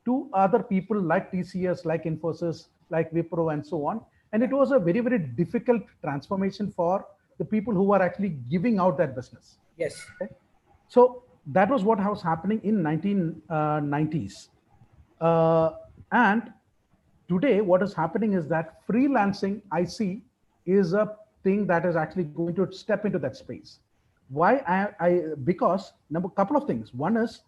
to other people like TCS, like Infosys, like Wipro, and so on. And it was a very, very difficult transformation for the people who were actually giving out that business. Yes. Okay? So that was what was happening in 1990s. And today, what is happening is that freelancing, I see, is a thing that is actually going to step into that space. Why? Because couple of things. One is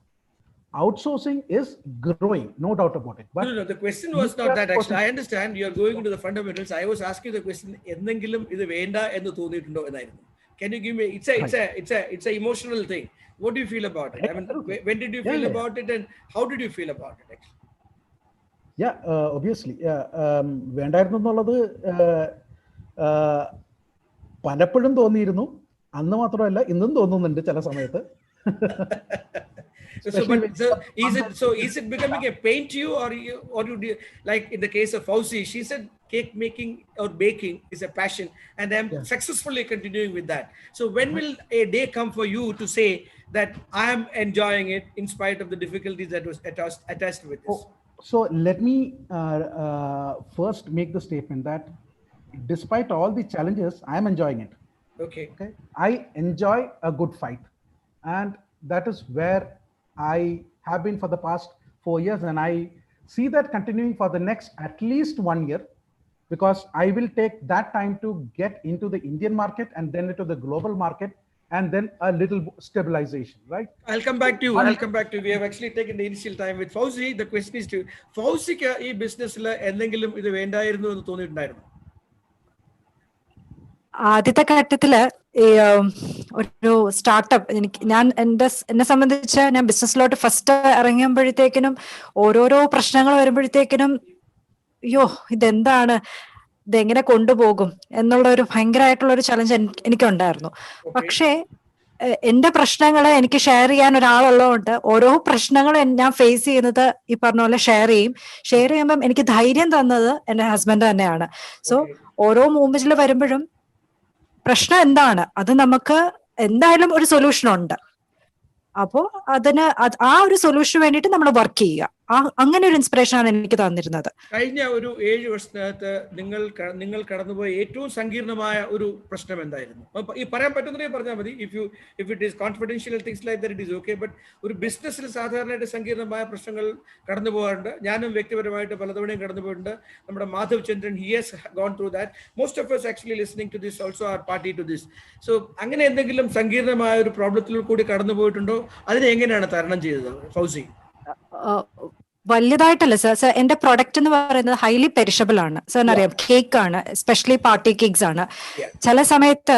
outsourcing is growing, no doubt about it. But no, the question was not that. Actually, I understand you are going into the fundamentals. I was asking the question: എന്തെങ്കിലും ഇത് വേണ്ട എന്ന് തോന്നിയിട്ടുണ്ടോ എന്നായിരുന്നു. Can you give me? It's a emotional thing. What do you feel about it? I mean, when did you feel about it, and how did you feel about it? Actually? Yeah, obviously. വേണ്ടായിരുന്നു എന്നുള്ളത് പലപ്പോഴും തോന്നിയിരുന്നു. അന്ന് മാത്രമല്ല ഇന്നും തോന്നുന്നുണ്ട് ചില സമയത്ത്. Is it becoming a pain to you, or you like in the case of Fouzi, she said cake making or baking is a passion, and I'm successfully continuing with that. So when will a day come for you to say that I am enjoying it in spite of the difficulties that was attached with this? So let me first make the statement that despite all the challenges, I am enjoying it. Okay. I enjoy a good fight, and that is where I have been for the past 4 years, and I see that continuing for the next at least 1 year, because I will take that time to get into the Indian market and then into the global market, and then a little stabilization, right? I'll come back to you. We have actually taken the initial time with Fouzi. The question is to Fouzi, ഈ ബിസിനസ്സിൽ എന്തെങ്കിലും ഇത് വേണ്ടായിരുന്നു എന്ന് തോന്നിയിട്ടുണ്ടായിരുന്നു? ആദ്യത്തെ ഘട്ടത്തില് ഈ ഒരു സ്റ്റാർട്ടപ്പ് എന്നെ സംബന്ധിച്ച് ഞാൻ ബിസിനസ്സിലോട്ട് ഫസ്റ്റ് ഇറങ്ങിയപ്പോഴത്തേക്കിനും ഓരോരോ പ്രശ്നങ്ങൾ വരുമ്പോഴത്തേക്കിനും അയ്യോ ഇതെന്താണ്, ഇതെങ്ങനെ കൊണ്ടുപോകും എന്നുള്ള ഒരു ഭയങ്കരമായിട്ടുള്ള ഒരു ചലഞ്ച് എനിക്കുണ്ടായിരുന്നു. പക്ഷേ എന്റെ പ്രശ്നങ്ങൾ എനിക്ക് ഷെയർ ചെയ്യാൻ ഒരാളുള്ളതുകൊണ്ട് ഓരോ പ്രശ്നങ്ങളും ഞാൻ ഫേസ് ചെയ്യുന്നത് ഈ പറഞ്ഞ പോലെ ഷെയർ ചെയ്യുമ്പം എനിക്ക് ധൈര്യം തന്നത് എന്റെ ഹസ്ബൻഡ് തന്നെയാണ്. സോ ഓരോ മൂവ്മെന്റിൽ വരുമ്പോഴും പ്രശ്നം എന്താണ്, അത് നമുക്ക് എന്തായാലും ഒരു സൊല്യൂഷൻ ഉണ്ട്. അപ്പോ ആ ഒരു സൊല്യൂഷന് വേണ്ടിയിട്ട് നമ്മൾ വർക്ക് ചെയ്യുക. അങ്ങനെ ഒരു ഇൻസ്പിറേഷൻ ആണ് എനിക്ക് തന്നിരുന്നത്. കഴിഞ്ഞ ഒരു 7 വർഷത്തിനകത്ത് നിങ്ങൾ കടന്നുപോയ ഏറ്റവും സങ്കീർണമായ ഒരു പ്രശ്നം എന്തായിരുന്നു? ഈ പറയാൻ പറ്റുന്നതേ പറഞ്ഞാൽ മതി. If it is confidential things like that it is okay. But ഒരു ബിസിനസ്സിൽ സാധാരണയായിട്ട് സങ്കീർണമായ പ്രശ്നങ്ങൾ കടന്നു പോകാറുണ്ട്. ഞാനും വ്യക്തിപരമായിട്ട് പലതവണയും കടന്നു പോയിട്ടുണ്ട്. നമ്മുടെ Madhav Chandran, he has gone through that. Most of us actually listening to this also are party to this. So അങ്ങനെ എന്തെങ്കിലും സങ്കീർണമായ ഒരു പ്രോബ്ലത്തിൽ കൂടി കടന്നു പോയിട്ടുണ്ടോ? അതിനെ എങ്ങനെയാണ് തരണം ചെയ്തത് ഫൗസി? വലിയതായിട്ടല്ല സർ. എന്റെ പ്രൊഡക്റ്റ് എന്ന് പറയുന്നത് ഹൈലി പെരിഷബിൾ ആണ് സാറിന് അറിയാം. കേക്ക് ആണ്, എസ്പെഷ്യലി പാർട്ടി കേക്ക്സ് ആണ്. ചില സമയത്ത്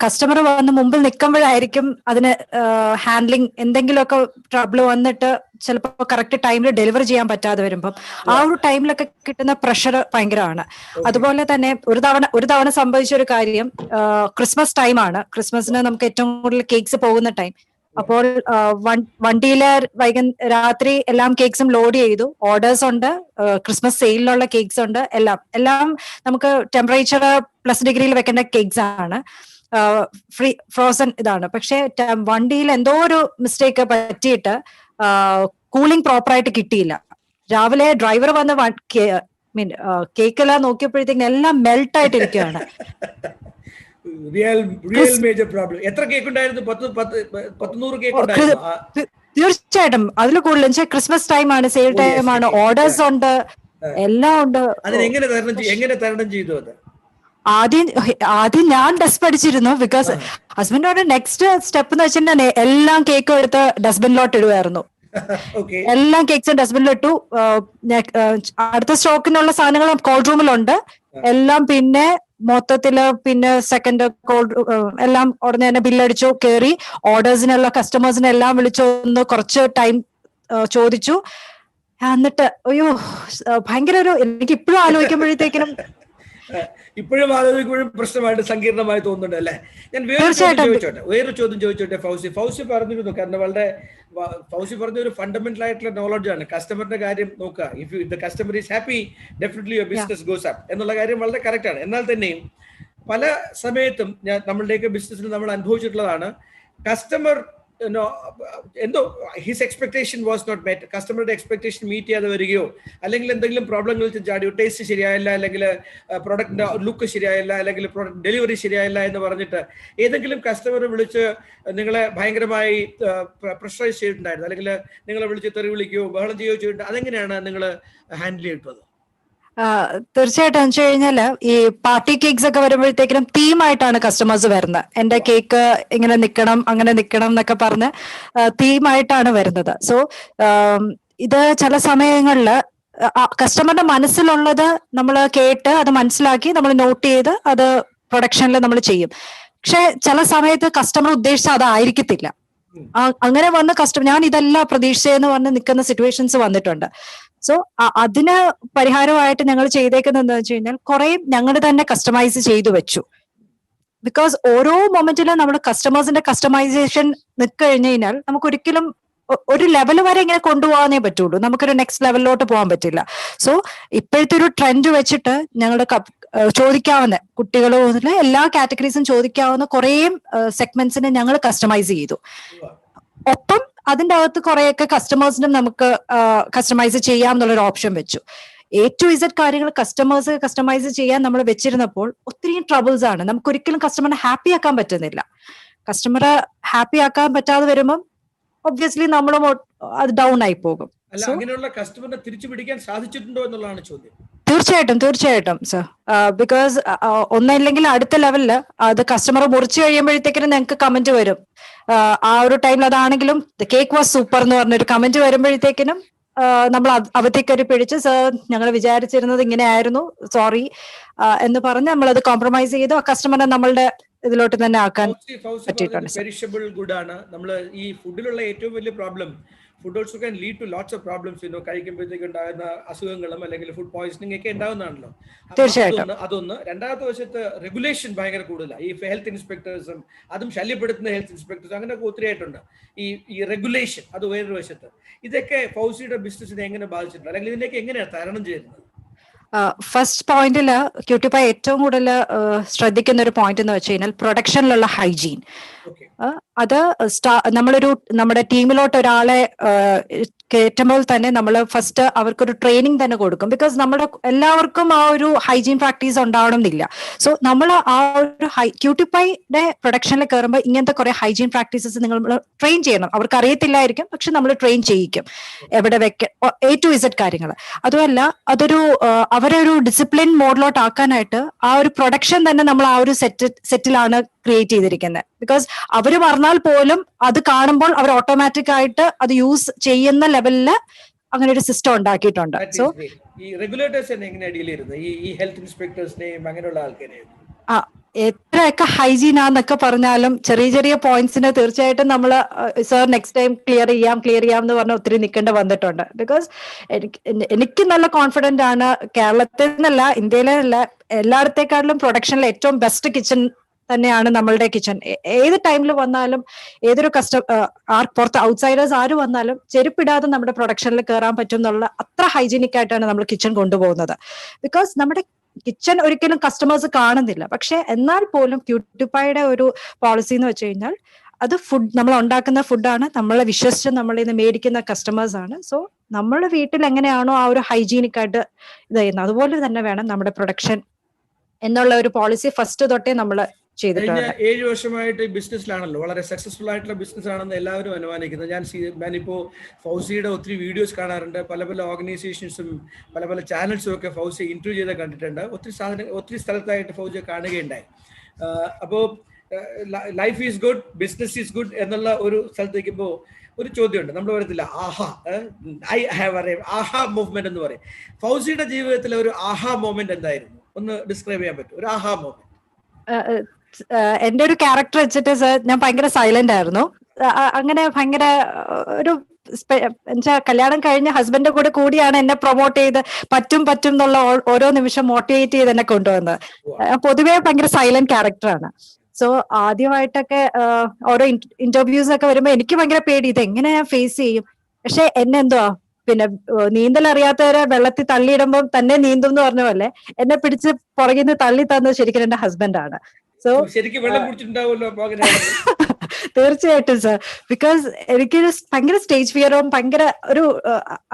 കസ്റ്റമർ വന്ന് മുമ്പിൽ നിൽക്കുമ്പോഴായിരിക്കും അതിന് ഹാൻഡ്ലിങ് എന്തെങ്കിലുമൊക്കെ ട്രബിൾ വന്നിട്ട് ചിലപ്പോൾ കറക്റ്റ് ടൈമിൽ ഡെലിവറി ചെയ്യാൻ പറ്റാതെ വരുമ്പം ആ ഒരു ടൈമിലൊക്കെ കിട്ടുന്ന പ്രഷർ ഭയങ്കരമാണ്. അതുപോലെ തന്നെ ഒരു തവണ സംഭവിച്ച ഒരു കാര്യം, ക്രിസ്മസ് ടൈമാണ്. ക്രിസ്മസിന് നമുക്ക് ഏറ്റവും കൂടുതൽ കേക്ക്സ് പോകുന്ന ടൈം. അപ്പോൾ വണ്ടിയില് രാത്രി എല്ലാം കേക്ക്സും ലോഡ് ചെയ്തു. ഓർഡേഴ്സ് ഉണ്ട്, ക്രിസ്മസ് സെയിലിലുള്ള കേക്ക്സ് ഉണ്ട്, എല്ലാം നമുക്ക് ടെമ്പറേച്ചർ +ഡിഗ്രിയിൽ വെക്കേണ്ട കേക്ക്സ് ആണ്, ഫ്രോസൺ ഇതാണ്. പക്ഷെ വണ്ടിയിൽ എന്തോ ഒരു മിസ്റ്റേക്ക് പറ്റിയിട്ട് കൂളിംഗ് പ്രോപ്പറായിട്ട് കിട്ടിയില്ല. രാവിലെ ഡ്രൈവർ വന്ന് കേക്കെല്ലാം നോക്കിയപ്പോഴത്തേക്കും എല്ലാം മെൽട്ട് ആയിട്ടിരിക്കുകയാണ്. Real major problem. എത്ര കേക്ക് ഉണ്ടായിരുന്നു? 100 കേക്ക് ഉണ്ടായിരുന്നു? തീർച്ചയായിട്ടും അതിൽ കൂടുതൽ. ക്രിസ്മസ് ടൈം ആണ്, സെയിൽ ടൈം ആണ്, ഓർഡേഴ്സ് ഉണ്ട്, എല്ലാം ഉണ്ട്. എങ്ങനെ തരണം ചെയ്തു അത്? ആദ്യം ഞാൻ ഡസ്റ്റ് പഠിച്ചിരുന്നു. ബിക്കോസ് ഹസ്ബൻഡോട് നെക്സ്റ്റ് സ്റ്റെപ്പ് എന്ന് വെച്ചിട്ടുണ്ടെങ്കിൽ എല്ലാം കേക്കും എടുത്ത് ഡസ്റ്റ്ബിനിലോട്ട് ഇടുമായിരുന്നു. എല്ലാം കേക്ക്സും ഡസ്റ്റ്ബിനിലിട്ടു. അടുത്ത സ്റ്റോക്കിനുള്ള സാധനങ്ങൾ കോൾഡ് റൂമിലുണ്ട് എല്ലാം. പിന്നെ മൊത്തത്തില് പിന്നെ സെക്കൻഡ് എല്ലാം ഉടനെ തന്നെ ബില്ലടിച്ചു, കയറി ഓർഡേഴ്സിനുള്ള കസ്റ്റമേഴ്സിനെ എല്ലാം വിളിച്ചു, ഒന്ന് കുറച്ച് ടൈം ചോദിച്ചു. എന്നിട്ട് അയ്യോ ഭയങ്കര എനിക്ക് ഇപ്പോഴും ആലോചിക്കുമ്പോഴത്തേക്കിനും പ്രശ്നമായിട്ട് സങ്കീർണമായി തോന്നുന്നുണ്ട് അല്ലെ? ഞാൻ വേറൊരു ചോദ്യം ചോദിച്ചോട്ടെ ഫൗസി പറഞ്ഞിരുന്നു. കാരണം ഫൗസി പറഞ്ഞ ഒരു ഫണ്ടമെന്റൽ ആയിട്ടുള്ള നോളജ് ആണ്. കസ്റ്റമറിന്റെ കാര്യം നോക്കുക. If the customer is happy, definitely your business goes up എന്നുള്ള കാര്യം വളരെ കറക്റ്റ് ആണ്. എന്നാൽ തന്നെയും പല സമയത്തും നമ്മളുടെയൊക്കെ ബിസിനസ്സിൽ നമ്മൾ അനുഭവിച്ചിട്ടുള്ളതാണ്, കസ്റ്റമർ എന്തോ his expectation was not met. കസ്റ്റമറുടെ എക്സ്പെക്ടേഷൻ മീറ്റ് ചെയ്യാതെ വരികയോ അല്ലെങ്കിൽ എന്തെങ്കിലും പ്രോബ്ലങ്ങൾ ചാടിയോ, ടേസ്റ്റ് ശരിയായില്ല, അല്ലെങ്കിൽ പ്രോഡക്റ്റിന്റെ ലുക്ക് ശരിയായില്ല, അല്ലെങ്കിൽ പ്രോഡക്റ്റ് ഡെലിവറി ശരിയായില്ല എന്ന് പറഞ്ഞിട്ട് ഏതെങ്കിലും കസ്റ്റമർ വിളിച്ച് നിങ്ങളെ ഭയങ്കരമായി പ്രഷറൈസ് ചെയ്തിട്ടുണ്ടായിരുന്നു, അല്ലെങ്കിൽ നിങ്ങളെ വിളിച്ച് തെറി വിളിക്കുകയോ ബഹളം ചെയ്യുകയോ ചെയ്തിട്ടുണ്ട്? അതെങ്ങനെയാണ് നിങ്ങൾ ഹാൻഡിൽ ചെയ്തിട്ടുള്ളത്? തീർച്ചയായിട്ടും എന്ന് വെച്ച് കഴിഞ്ഞാല് ഈ പാർട്ടി കേക്ക്സ് ഒക്കെ വരുമ്പോഴത്തേക്കിനും തീമായിട്ടാണ് കസ്റ്റമേഴ്സ് വരുന്നത്. എന്റെ കേക്ക് ഇങ്ങനെ നിൽക്കണം, അങ്ങനെ നിൽക്കണം എന്നൊക്കെ പറഞ്ഞ് തീമായിട്ടാണ് വരുന്നത്. സോ ഇത് ചില സമയങ്ങളിൽ കസ്റ്റമറുടെ മനസ്സിലുള്ളത് നമ്മൾ കേട്ട് അത് മനസ്സിലാക്കി നമ്മൾ നോട്ട് ചെയ്ത് അത് പ്രൊഡക്ഷനിൽ നമ്മൾ ചെയ്യും. പക്ഷെ ചില സമയത്ത് കസ്റ്റമർ ഉദ്ദേശിച്ച അതായിരിക്കത്തില്ല. അങ്ങനെ വന്ന് ഞാൻ ഇതെല്ലാം പ്രതീക്ഷിച്ചെന്ന് പറഞ്ഞ് നിൽക്കുന്ന സിറ്റുവേഷൻസ് വന്നിട്ടുണ്ട്. സോ അതിന് പരിഹാരമായിട്ട് ഞങ്ങൾ ചെയ്തേക്കുന്നത് എന്താ വെച്ച് കഴിഞ്ഞാൽ കുറെ ഞങ്ങൾ തന്നെ കസ്റ്റമൈസ് ചെയ്തു വെച്ചു. ബിക്കോസ് ഓരോ മൊമെന്റിലും നമ്മുടെ കസ്റ്റമേഴ്സിന്റെ കസ്റ്റമൈസേഷൻ നിൽക്കഴിഞ്ഞു കഴിഞ്ഞാൽ നമുക്ക് ഒരിക്കലും ഒരു ലെവൽ വരെ ഇങ്ങനെ കൊണ്ടുപോകാനേ പറ്റുള്ളൂ, നമുക്കൊരു നെക്സ്റ്റ് ലെവലിലോട്ട് പോകാൻ പറ്റില്ല. സോ ഇപ്പോഴത്തെ ഒരു ട്രെൻഡ് വെച്ചിട്ട് ഞങ്ങളുടെ ചോദിക്കാവുന്ന കുട്ടികൾ മുതൽ എല്ലാ കാറ്റഗറീസും ചോദിക്കാവുന്ന കുറേ സെഗ്മെന്റ്സിനെ ഞങ്ങൾ കസ്റ്റമൈസ് ചെയ്തു. ഒപ്പം അതിന്റെ അകത്ത് കുറെയൊക്കെ കസ്റ്റമേഴ്സിനും നമുക്ക് കസ്റ്റമൈസ് ചെയ്യാം എന്നുള്ളൊരു ഓപ്ഷൻ വെച്ചു. A to Z കാര്യങ്ങൾ കസ്റ്റമേഴ്സ് കസ്റ്റമൈസ് ചെയ്യാൻ നമ്മൾ വെച്ചിരുന്നപ്പോൾ ഒത്തിരി ട്രബിൾസ് ആണ്. നമുക്ക് ഒരിക്കലും കസ്റ്റമറിനെ ഹാപ്പി ആക്കാൻ പറ്റുന്നില്ല. കസ്റ്റമറെ ഹാപ്പി ആക്കാൻ പറ്റാതെ വരുമ്പം ഒബ്വിയസ്ലി നമ്മളും അത് ഡൗൺ ആയി പോകും. അങ്ങനെയുള്ള കസ്റ്റമറിനെ തിരിച്ചു പിടിക്കാൻ സാധിച്ചിട്ടുണ്ടോ എന്നുള്ളതാണ് ചോദ്യം. തീർച്ചയായിട്ടും സർ. ബിക്കോസ് ഒന്നല്ലെങ്കിൽ അടുത്ത ലെവലില് അത് കസ്റ്റമർ മുറിച്ച് കഴിയുമ്പോഴത്തേക്കിനും ഞങ്ങൾക്ക് കമന്റ് വരും. ആ ഒരു ടൈമിൽ അതാണെങ്കിലും കേക്ക് വാസ് സൂപ്പർ എന്ന് പറഞ്ഞൊരു കമന്റ് വരുമ്പോഴത്തേക്കിനും നമ്മൾ അവധിക്കറി പിടിച്ച് സർ ഞങ്ങൾ വിചാരിച്ചിരുന്നത് ഇങ്ങനെ ആയിരുന്നു, സോറി എന്ന് പറഞ്ഞ് നമ്മളത് കോംപ്രമൈസ് ചെയ്ത് ആ കസ്റ്റമറിനെ നമ്മളുടെ ഇതിലോട്ട് തന്നെ ആക്കാൻ പറ്റിയിട്ടുണ്ട്. പെരിഷബിൾ ഗുഡ് ആണ്. നമ്മൾ ഈ ഫുഡിലുള്ള ഏറ്റവും വലിയ problem, food also can lead to lots of problems. കഴിക്കുമ്പോഴത്തേക്ക് ഉണ്ടാകുന്ന അസുഖങ്ങളും അല്ലെങ്കിൽ ഫുഡ് പോയിസണിങ് ഒക്കെ ഉണ്ടാകുന്നതാണല്ലോ. തീർച്ചയായിട്ടും അതൊന്ന്. രണ്ടാമത്തെ വശത്ത് റെഗുലേഷൻ ഭയങ്കര കൂടുതലാണ്. ഈ ഹെൽത്ത് ഇൻസ്പെക്ടേഴ്സും അതും ശല്യപ്പെടുത്തുന്ന ഹെൽത്ത് ഇൻസ്പെക്ടേഴ്സും അങ്ങനെയൊക്കെ ഒത്തിരി ആയിട്ടുണ്ട്. ഈ റെഗുലേഷൻ അത് വേറൊരു വശത്ത്. ഇതൊക്കെ ഫൗസിയുടെ ബിസിനസിനെ എങ്ങനെ ബാധിച്ചിട്ടുണ്ട്, അല്ലെങ്കിൽ ഇതിനൊക്കെ എങ്ങനെയാണ് തരണം ചെയ്യുന്നത്? ഫസ്റ്റ് പോയിന്റില് ക്യൂട്ടിപ്പൈ ഏറ്റവും കൂടുതൽ ശ്രദ്ധിക്കുന്ന ഒരു പോയിന്റ് എന്ന് വെച്ച് കഴിഞ്ഞാൽ പ്രൊഡക്ഷനിലുള്ള ഹൈജീൻ. അത് നമ്മുടെ ടീമിലോട്ട് ഒരാളെ കയറ്റുമ്പോൾ തന്നെ നമ്മൾ ഫസ്റ്റ് അവർക്കൊരു ട്രെയിനിങ് തന്നെ കൊടുക്കും. ബിക്കോസ് നമ്മുടെ എല്ലാവർക്കും ആ ഒരു ഹൈജീൻ പ്രാക്ടീസ് ഉണ്ടാവണമെന്നില്ല. സോ നമ്മൾ ആ ഒരു ക്യൂട്ടിഫൈയുടെ പ്രൊഡക്ഷനിൽ കയറുമ്പോൾ ഇങ്ങനത്തെ കുറെ ഹൈജീൻ പ്രാക്ടീസസ് നിങ്ങൾ ട്രെയിൻ ചെയ്യണം. അവർക്ക് അറിയത്തില്ലായിരിക്കും, പക്ഷെ നമ്മൾ ട്രെയിൻ ചെയ്യിക്കും എവിടെ A to Z കാര്യങ്ങൾ. അതുമല്ല അതൊരു അവരെ ഒരു ഡിസിപ്ലിൻ മോഡിലോട്ട് ആക്കാനായിട്ട് ആ ഒരു പ്രൊഡക്ഷൻ തന്നെ നമ്മൾ ആ ഒരു സെറ്റിലാണ് ക്രിയേറ്റ് ചെയ്തിരിക്കുന്നത്. ബിക്കോസ് അവർ പറഞ്ഞാൽ പോലും അത് കാണുമ്പോൾ അവർ ഓട്ടോമാറ്റിക് ആയിട്ട് അത് യൂസ് ചെയ്യുന്ന ലെവലില് അങ്ങനെ ഒരു സിസ്റ്റം ഉണ്ടാക്കിയിട്ടുണ്ട്. സോ ഈ റെഗുലേറ്റേഴ്സ് എങ്ങനെ ഡീൽ ചെയ്യുന്നത്, ഈ ഹെൽത്ത് ഇൻസ്പെക്ടേഴ്സിനെയും അങ്ങനെയുള്ള ആൾക്കാരെയും എത്രയൊക്കെ ഹൈജീൻ ആന്നൊക്കെ പറഞ്ഞാലും ചെറിയ ചെറിയ പോയിന്റ്സിന് തീർച്ചയായിട്ടും നമ്മൾ സർ നെക്സ്റ്റ് ടൈം ക്ലിയർ ചെയ്യാം എന്ന് പറഞ്ഞ് ഒത്തിരി നിൽക്കേണ്ടി വന്നിട്ടുണ്ട്. ബിക്കോസ് എനിക്ക് നല്ല കോൺഫിഡന്റ് ആണ്, കേരളത്തിൽ നിന്നല്ല ഇന്ത്യയിലെ അല്ല എല്ലായിടത്തേക്കാട്ടിലും പ്രൊഡക്ഷനിലെ ഏറ്റവും ബെസ്റ്റ് കിച്ചൺ തന്നെയാണ് നമ്മളുടെ കിച്ചൺ. ഏത് ടൈമിൽ വന്നാലും ഏതൊരു പുറത്ത് ഔട്ട്സൈഡേഴ്സ് ആര് വന്നാലും ചെരുപ്പിടാതെ നമ്മുടെ പ്രൊഡക്ഷനിൽ കയറാൻ പറ്റും എന്നുള്ള അത്ര ഹൈജീനിക് ആയിട്ടാണ് നമ്മൾ കിച്ചൺ കൊണ്ടുപോകുന്നത്. ബിക്കോസ് നമ്മുടെ കിച്ചൺ ഒരിക്കലും കസ്റ്റമേഴ്സ് കാണുന്നില്ല. പക്ഷെ എന്നാൽ പോലും ക്യൂട്ടിഫൈയുടെ ഒരു പോളിസി എന്ന് വെച്ച് കഴിഞ്ഞാൽ അത് ഫുഡ് നമ്മൾ ഉണ്ടാക്കുന്ന ഫുഡാണ്, നമ്മളെ വിശ്വസിച്ച് നമ്മളിൽ നിന്ന് മേടിക്കുന്ന കസ്റ്റമേഴ്സ് ആണ്. സോ നമ്മുടെ വീട്ടിൽ എങ്ങനെയാണോ ആ ഒരു ഹൈജീനിക് ആയിട്ട് ഇത് ചെയ്യുന്നത് അതുപോലെ തന്നെ വേണം നമ്മുടെ പ്രൊഡക്ഷൻ എന്നുള്ള ഒരു പോളിസി ഫസ്റ്റ് തൊട്ടേ നമ്മൾ കഴിഞ്ഞ 7 വർഷമായിട്ട് ഈ ബിസിനസ്സിലാണല്ലോ, വളരെ സക്സസ്ഫുൾ ആയിട്ടുള്ള ബിസിനസ് ആണെന്ന് എല്ലാവരും അനുമാനിക്കുന്നത്. ഞാനിപ്പോ ഫൗസിയുടെ ഒത്തിരി വീഡിയോസ് കാണാറുണ്ട്, പല പല ഓർഗനൈസേഷൻസും പല പല ചാനൽസും ഒക്കെ ഫൗസി ഇന്റർവ്യൂ ചെയ്ത് കണ്ടിട്ടുണ്ട്. ഒത്തിരി സ്ഥലത്തായിട്ട് ഫൗസിയെ കാണുകയുണ്ടായി. അപ്പോൾ life is good, business is good എന്നുള്ള ഒരു സ്ഥലത്തേക്കുമ്പോൾ ഒരു ചോദ്യമുണ്ട്. നമ്മൾ പറയത്തില്ല I have arrived, Aaha movement എന്ന് പറയും. ഫൗസിയുടെ ജീവിതത്തിലെ ഒരു ആഹാ മൊമെന്റ് എന്തായിരുന്നു, ഒന്ന് ഡിസ്ക്രൈബ് ചെയ്യാൻ പറ്റും? ഒരു ആഹാ മൊമെന്റ്. എന്റെ ഒരു ക്യാരക്ടർ വെച്ചിട്ട് സർ ഞാൻ ഭയങ്കര സൈലന്റ് ആയിരുന്നു. അങ്ങനെ ഭയങ്കര ഒരു കല്യാണം കഴിഞ്ഞ ഹസ്ബൻഡിന്റെ കൂടെ കൂടിയാണ് എന്നെ പ്രൊമോട്ട് ചെയ്ത് പറ്റും എന്നുള്ള ഓരോ നിമിഷം മോട്ടിവേറ്റ് ചെയ്ത് എന്നെ കൊണ്ടുവന്നത്. പൊതുവേ ഭയങ്കര സൈലന്റ് ക്യാരക്ടറാണ്. സോ ആദ്യമായിട്ടൊക്കെ ഓരോ ഇന്റർവ്യൂസ് ഒക്കെ വരുമ്പോ എനിക്ക് ഭയങ്കര പേടി, ഇത് എങ്ങനെ ഞാൻ ഫേസ് ചെയ്യും. പക്ഷെ എന്നെ എന്തുവാ പിന്നെ നീന്തൽ അറിയാത്തവരെ വെള്ളത്തിൽ തള്ളിയിടുമ്പോൾ തന്നെ നീന്തും എന്ന് പറഞ്ഞ പോലെ എന്നെ പിടിച്ച് പുറകിൽ നിന്ന് തള്ളി തന്നത് ശരിക്കും എന്റെ ഹസ്ബൻഡാണ്. സോ ശരിക്കും വെള്ളം കുടിച്ചിട്ടുണ്ടാവുമല്ലോ തീർച്ചയായിട്ടും സർ. ബിക്കോസ് എനിക്കൊരു ഭയങ്കര സ്റ്റേജ് ഫിയറും ഭയങ്കര ഒരു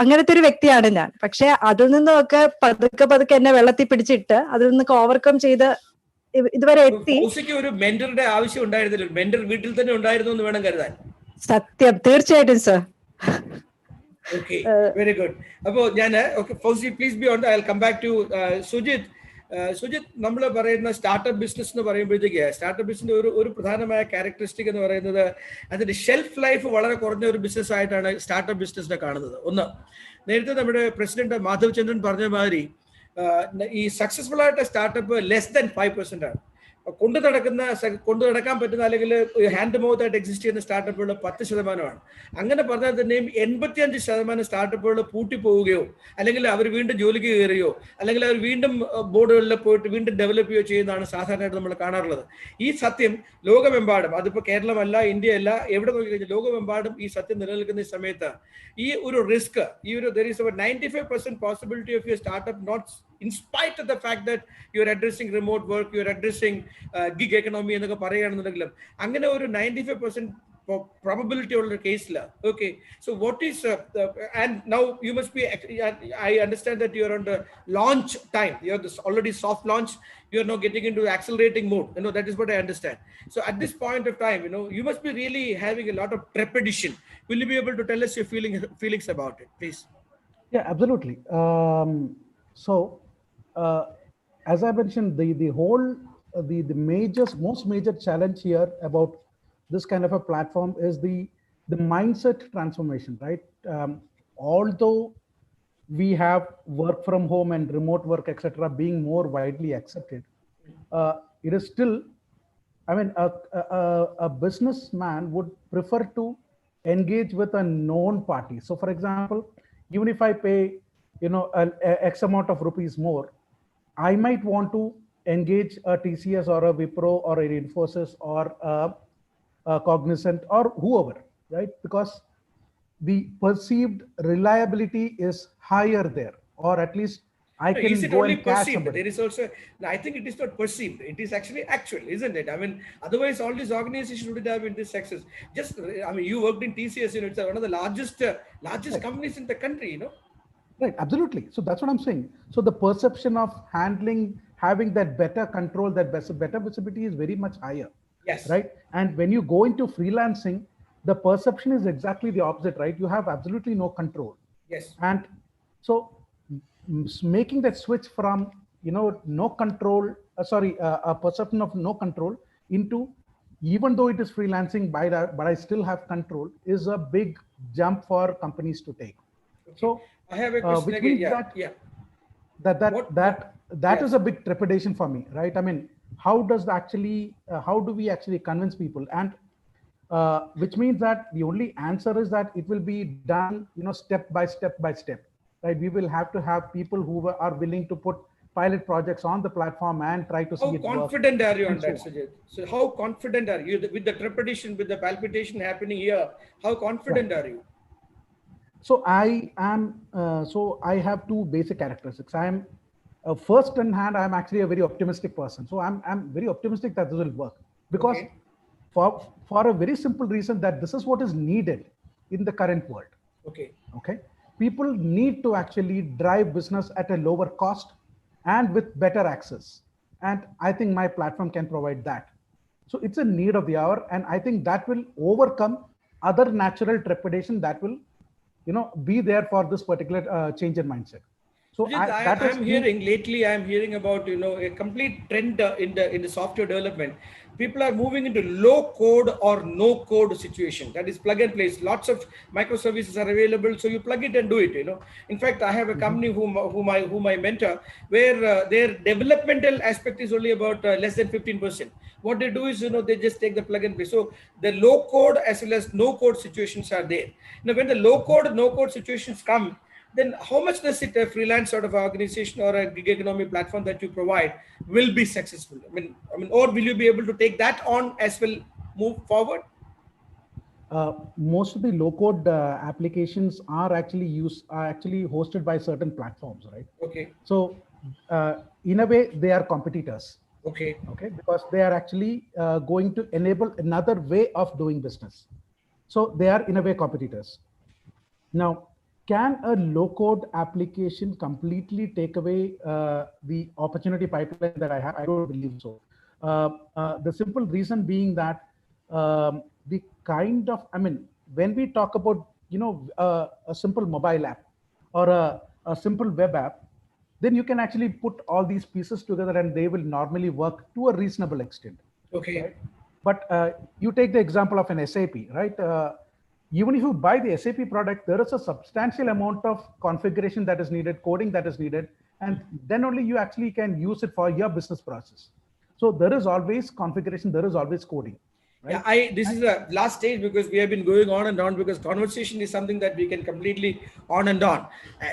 അങ്ങനത്തെ ഒരു വ്യക്തിയാണ് ഞാൻ. പക്ഷെ അതിൽ നിന്നൊക്കെ പതുക്കെ എന്നെ വെള്ളത്തിൽ പിടിച്ചിട്ട് അതിൽ നിന്നൊക്കെ ഓവർകം ചെയ്ത് ഇതുവരെ എത്തി. ഒരു മെന്ററുടെ ആവശ്യം ഉണ്ടായിരുന്നില്ല, മെന്റർ വീട്ടിൽ തന്നെ ഉണ്ടായിരുന്നു എന്ന് വേണം കരുതാൻ. സത്യം, തീർച്ചയായിട്ടും സർ. Okay, very good. അപ്പോ ഞാൻ Fousi please be on. I will come back to Sujith. Sujith, നമ്മൾ പറയുന്ന സ്റ്റാർട്ടപ്പ് ബിസിനസ് എന്ന് പറയുമ്പോഴത്തേക്ക് സ്റ്റാർട്ടപ്പ് ബിസിന്റെ ഒരു പ്രധാനമായ ക്യാരക്ടറിസ്റ്റിക് എന്ന് പറയുന്നത് അതിന്റെ ഷെൽഫ് ലൈഫ് വളരെ കുറഞ്ഞ ഒരു ബിസിനസ് ആയിട്ടാണ് സ്റ്റാർട്ടപ്പ് ബിസിനസിനെ കാണുന്നത്. ഒന്ന്, നേരത്തെ നമ്മുടെ പ്രസിഡന്റ് മാധവ് ചന്ദ്രൻ പറഞ്ഞ മാതിരി ഈ സക്സസ്ഫുൾ ആയിട്ട് സ്റ്റാർട്ടപ്പ് ലെസ് ദാൻ 5% ആണ്. കൊണ്ടു നടക്കാൻ പറ്റുന്ന അല്ലെങ്കിൽ ഹാൻഡ് മൗത്ത് ആയിട്ട് എക്സിസ്റ്റ് ചെയ്യുന്ന സ്റ്റാർട്ടപ്പുകൾ 10%. അങ്ങനെ പറഞ്ഞാൽ തന്നെയും 85% സ്റ്റാർട്ടപ്പുകൾ പൂട്ടിപ്പോവുകയോ അല്ലെങ്കിൽ അവർ വീണ്ടും ജോലിക്ക് കയറുകയോ അല്ലെങ്കിൽ അവർ വീണ്ടും ബോർഡുകളിൽ പോയിട്ട് വീണ്ടും ഡെവലപ്പ് ചെയ്യുകയോ ചെയ്യുന്നതാണ് സാധാരണയായിട്ട് നമ്മൾ കാണാറുള്ളത്. ഈ സത്യം ലോകമെമ്പാടും, അതിപ്പോൾ കേരളമല്ല, ഇന്ത്യ അല്ല, എവിടെ നോക്കിക്കഴിഞ്ഞാൽ ലോകമെമ്പാടും ഈ സത്യം നിലനിൽക്കുന്ന സമയത്ത് ഈ ഒരു risk, there is a 95% possibility of your startup not, in spite of the fact that you are addressing remote work, you are addressing gig economy എന്നൊക്കെ പറയുകയാണെന്നുണ്ടെങ്കിലും അങ്ങനെ ഒരു 95% probability ഉള്ള കേസിൽ. Okay, so what is and now you must be, I understand that you are on the launch time, you are already soft launch, you are now getting into accelerating mode, that is what I understand. So at this point of time, you must be really having a lot of trepidation. Will you be able to tell us your feelings about it, please? Yeah, absolutely. So as I mentioned, the whole the most major challenge here about this kind of a platform is the mindset transformation, right? Although we have work from home and remote work, etc., being more widely accepted, it is still, I mean, a businessman would prefer to engage with a known party. So for example, even if I pay X amount of rupees more, I might want to engage a TCS or a Wipro or an Infosys or a Cognizant or whoever, right? Because the perceived reliability is higher there, or at least I No, can is it go only and catch perceived? somebody. There is also, no, I think it is not perceived. It is actually actual, isn't it? I mean, otherwise, all these organizations would have been this success. Just, I mean, you worked in TCS, it's one of the largest Right. companies in the country, Right, absolutely. So that's what I'm saying. So the perception of handling, having that better control, that better visibility is very much higher, Yes. right? And when you go into freelancing, the perception is exactly the opposite, right? You have absolutely no control. Yes. And so making that switch from, no control, a perception of no control into, even though it is freelancing, but I still have control, is a big jump for companies to take. Okay. So, I have a question which again. means Yeah. that Yeah. that that What? that that is Yes. a big trepidation for me, right? I mean, how do we actually convince people? And which means that the only answer is that it will be done, step by step by step, right? We will have to have people who are willing to put pilot projects on the platform and try to How see it work, confident are you on and so that, on. Sujith? So, how confident are you with the trepidation, with the palpitation happening here? How Right. confident are you? So I have two basic characteristics. I am first in hand, I'm actually a very optimistic person. So I'm very optimistic that this will work, because Okay. for a very simple reason, that this is what is needed in the current world. Okay. Okay, people need to actually drive business at a lower cost and with better access, and I think my platform can provide that. So it's a need of the hour, and I think that will overcome other natural trepidation that will, be there for this particular change in mindset. So Sujit, that is I'm the hearing lately. I'm hearing about a complete trend in the software development. People are moving into low code or no code situation. That is plug and play. Lots of microservices are available, so you plug it and do it. In fact, I have a company whom I mentor, where their developmental aspect is only about less than 15%. What they do is they just take the plug and play. So the low code as well as no code situations are there. Now, when the low code no code situations come, then how much does it a freelance sort of organization or a gig economy platform that you provide will be successful? Or will you be able to take that on as well, move forward? most of the low code applications are actually hosted by certain platforms, right? Okay. So in a way, they are competitors. Okay. Okay, because they are actually going to enable another way of doing business. So they are in a way competitors. Now, can a low code application completely take away the opportunity pipeline that I have? I don't believe so. The simple reason being that the kind of, when we talk about, a simple mobile app or a simple web app, then you can actually put all these pieces together and they will normally work to a reasonable extent, Okay. right? But you take the example of an SAP, right? Even if you buy the SAP product, there is a substantial amount of configuration that is needed, coding that is needed, and then only you actually can use it for your business process. So there is always configuration, there is always coding, Yeah, right? this is the last stage because we have been going on and on, because conversation is something that we can completely on and on.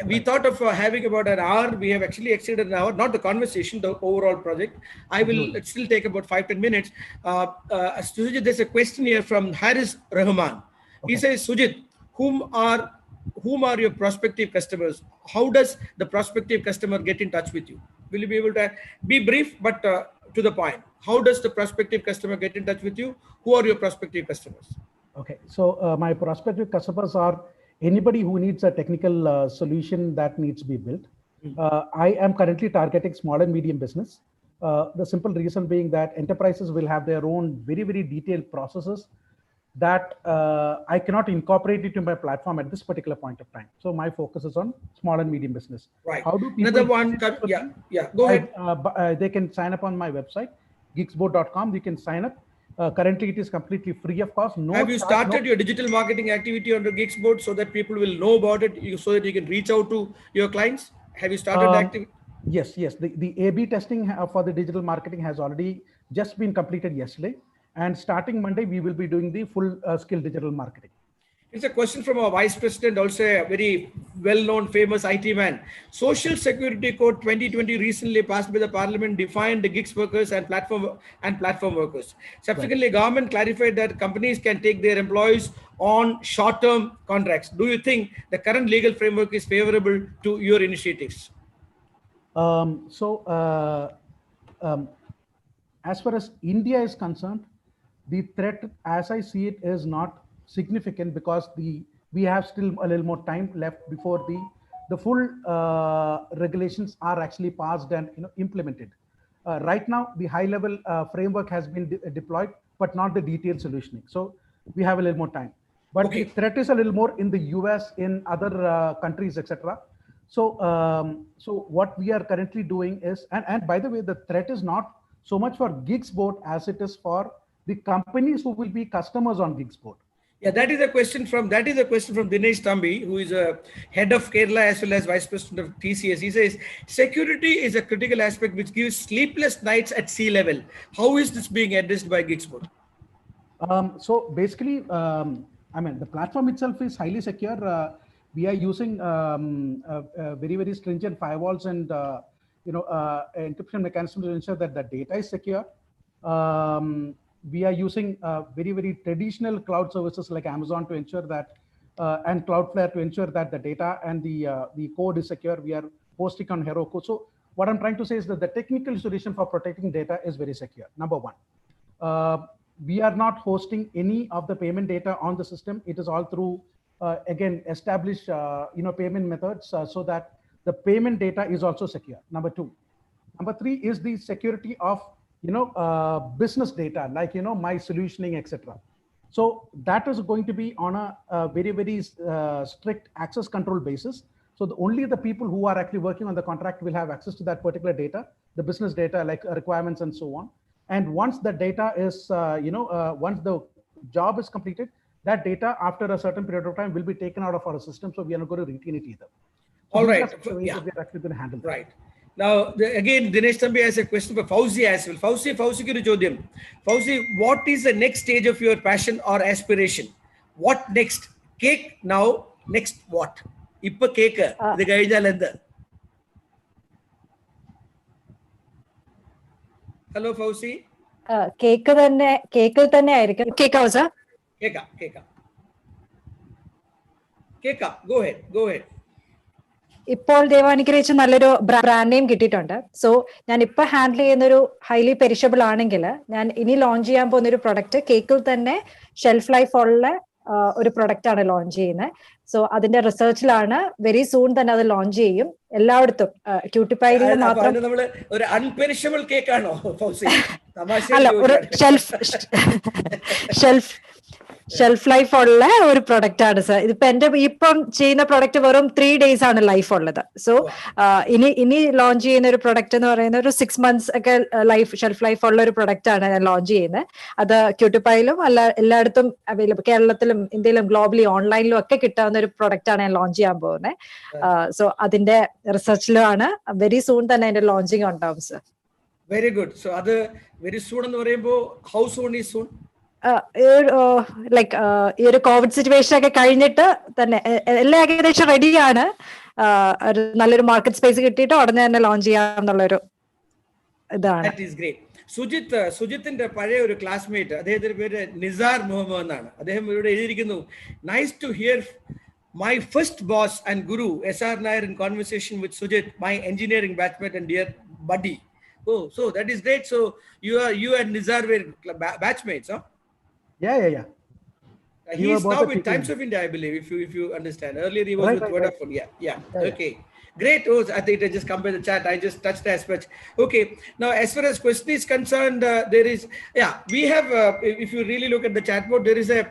We Right. thought of having about an hour. We have actually exceeded an hour, not the conversation, the overall project. I will Absolutely. still take about 5-10 minutes. Sujit, there's a question here from Haris Rahman. He Okay. says, Sujit, whom are your prospective customers? How does the prospective customer get in touch with you? Will you be able to be brief but to the point? How does the prospective customer get in touch with you? Who are your prospective customers? Okay, so my prospective customers are anybody who needs a technical solution that needs to be built. I am currently targeting small and medium business. The simple reason being that enterprises will have their own very, very detailed processes that I cannot incorporate it in my platform at this particular point of time. So my focus is on small and medium business. Right. How do Another people one. Yeah. Yeah. Go ahead. they can sign up on my website, geeksboard.com. You can sign up. Currently, it is completely free of cost. No Have you charge. started your digital marketing activity on the Geeks board so that people will know about it, so that you can reach out to your clients? Have you started the activity? Yes, yes. The A/B testing for the digital marketing has already just been completed yesterday, and starting Monday, we will be doing the full skill digital marketing. It's a question from our vice president, also a very well-known, famous IT man. Social Security Code 2020 recently passed by the Parliament defined the gigs workers and platform workers. Subsequently, government clarified that companies can take their employees on short-term contracts. Do you think the current legal framework is favorable to your initiatives? So, um, as far as India is concerned, the threat, as I see it, is not significant because we have still a little more time left before the full regulations are actually passed and implemented. Right now, the high-level framework has been deployed, but not the detailed solutioning. So we have a little more time. But the threat is a little more in the US, in other countries, etc. So what we are currently doing is, and by the way, the threat is not so much for gigs board as it is for the companies who will be customers on gigs board. Yeah, that is a question from Dinesh Thambi, who is a head of Kerala as well as vice president of TCS. He says security is a critical aspect which gives sleepless nights at sea level. How is this being addressed by Gigsport? So basically, I mean, the platform itself is highly secure. We are using very, very stringent firewalls and encryption mechanisms to ensure that the data is secure. We are using very, very traditional cloud services like Amazon to ensure that, and Cloudflare to ensure that the data and the code is secure. We are hosting on Heroku. So what I'm trying to say is that the technical solution for protecting data is very secure. Number one. We are not hosting any of the payment data on the system. It is all through, again, established, payment methods so that the payment data is also secure. Number two. Number three is the security of, business data, like, my solutioning, etc. So that is going to be on a very, very strict access control basis. So only the people who are actually working on the contract will have access to that particular data, the business data, like requirements and so on. And once the data is, once the job is completed, that data after a certain period of time will be taken out of our system. So we are not going to retain it either. So all right. Yeah. We are actually going to handle that. Right. Now, again, Dinesh Thambi has a question for Fouzi as well. Fouzi, Fouzi, what is the next stage of your passion or aspiration? What next? Cake now, next what? Ippa cake. Hello, Fouzi. Cake തന്നെ കേക്കിൽ തന്നെ ആയിരിക്കും. കേക്കാവോ sir? കേക്കാം. Go ahead. ഇപ്പോൾ ദൈവാനുഗ്രഹിച്ച് നല്ലൊരു brand name കിട്ടിയിട്ടുണ്ട്. So ഞാൻ ഇപ്പൊ ഹാൻഡിൽ ചെയ്യുന്ന ഒരു ഹൈലി പെരിഷബിൾ ആണെങ്കിൽ ഞാൻ ഇനി ലോഞ്ച് ചെയ്യാൻ പോകുന്ന ഒരു പ്രൊഡക്റ്റ് കേക്കിൽ തന്നെ ഷെൽഫ് ലൈഫ് ഉള്ള ഒരു പ്രൊഡക്റ്റ് ആണ് ലോഞ്ച് ചെയ്യുന്നത്. സോ അതിന്റെ റിസർച്ചിലാണ്. വെരി സൂൺ തന്നെ അത് ലോഞ്ച് ചെയ്യും എല്ലായിടത്തും. ക്യൂട്ടിപ്പൈയിൽ മാത്രം ഒരു അൺപെരിഷബിൾ കേക്ക് ആണോ? അല്ല, ഒരു ഷെൽഫ് ലൈഫ് ഉള്ള ഒരു പ്രൊഡക്റ്റ് ആണ് സർ. ഇതിപ്പോ എന്റെ ഇപ്പം ചെയ്യുന്ന പ്രൊഡക്റ്റ് വെറും 3 days ആണ് ലൈഫ് ഉള്ളത്. സോ ഇനി ലോഞ്ച് ചെയ്യുന്ന ഒരു പ്രൊഡക്റ്റ് എന്ന് പറയുന്ന ഒരു 6 months ഒക്കെ ഷെൽഫ് ലൈഫ് ഉള്ള ഒരു പ്രൊഡക്റ്റ് ആണ് ഞാൻ ലോഞ്ച് ചെയ്യുന്നത്. അത് ക്യൂട്ടിപ്പൈയിലും എല്ലായിടത്തും അവൈലബിൾ, കേരളത്തിലും ഇന്ത്യയിലും ഗ്ലോബലി ഓൺലൈനിലും ഒക്കെ കിട്ടാവുന്ന ഒരു പ്രൊഡക്റ്റ് ആണ് ഞാൻ ലോഞ്ച് ചെയ്യാൻ പോകുന്നത്. സോ അതിന്റെ റിസർച്ചിലാണ്. വെരി സൂൺ തന്നെ അതിന്റെ ലോഞ്ചിങ് ഉണ്ടാവും സർ. Very good. സോ അത് വെരി സൂൺ എന്ന് പറയുമ്പോൾ how soon is soon? Like ഈ ഒരു കോവിഡ് സിറ്റുവേഷൻ ഒക്കെ കഴിഞ്ഞിട്ട് തന്നെ എല്ലാം ഏകദേശം റെഡിയാണ്. നല്ലൊരു മാർക്കറ്റ് സ്പേസ് കിട്ടിയിട്ട് ഉടനെ തന്നെ ലോഞ്ച് ചെയ്യാന്നുള്ളൊരു ഇതാണ്. സുജിത്തിന്റെ പഴയ ഒരു ക്ലാസ്മേറ്റ്, അദ്ദേഹത്തിന്റെ പേര് നിസാർ മുഹമ്മദ് എന്നാണ്. അദ്ദേഹം ഇവിടെ എഴുതിയിരിക്കുന്നു, nice to hear my first boss and guru SR Nair in conversation with Sujith, my engineering batchmate and dear buddy. Oh, so that is great. So you and Nizar were batchmates, huh? Yeah. He is now with Times of India, I believe, if you understand. Earlier he was with Vodafone. Yeah. Okay. Great. Oh, I think I just come by the chat. I just touched the aspect. Okay. Now, as far as question is concerned, there is, we have, if you really look at the chat board, there is a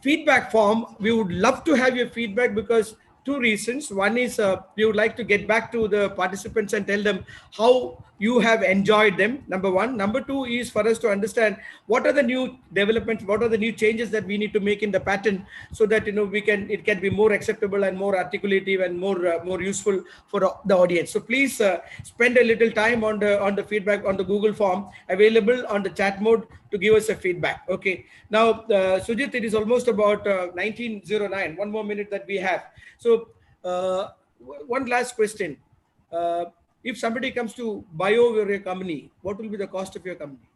feedback form. We would love to have your feedback because 2 reasons. One is we would like to get back to the participants and tell them how you have enjoyed them, number one. Number two is for us to understand what are the new developments, what are the new changes that we need to make in the pattern so that it can be more acceptable and more articulative and more useful for the audience. So please spend a little time on the feedback on the Google form available on the chat mode to give us a feedback. Okay. Now, Sujith, it is almost about 1909. One more minute that we have. So one last question. If somebody comes to buy over your company, what will be the cost of your company?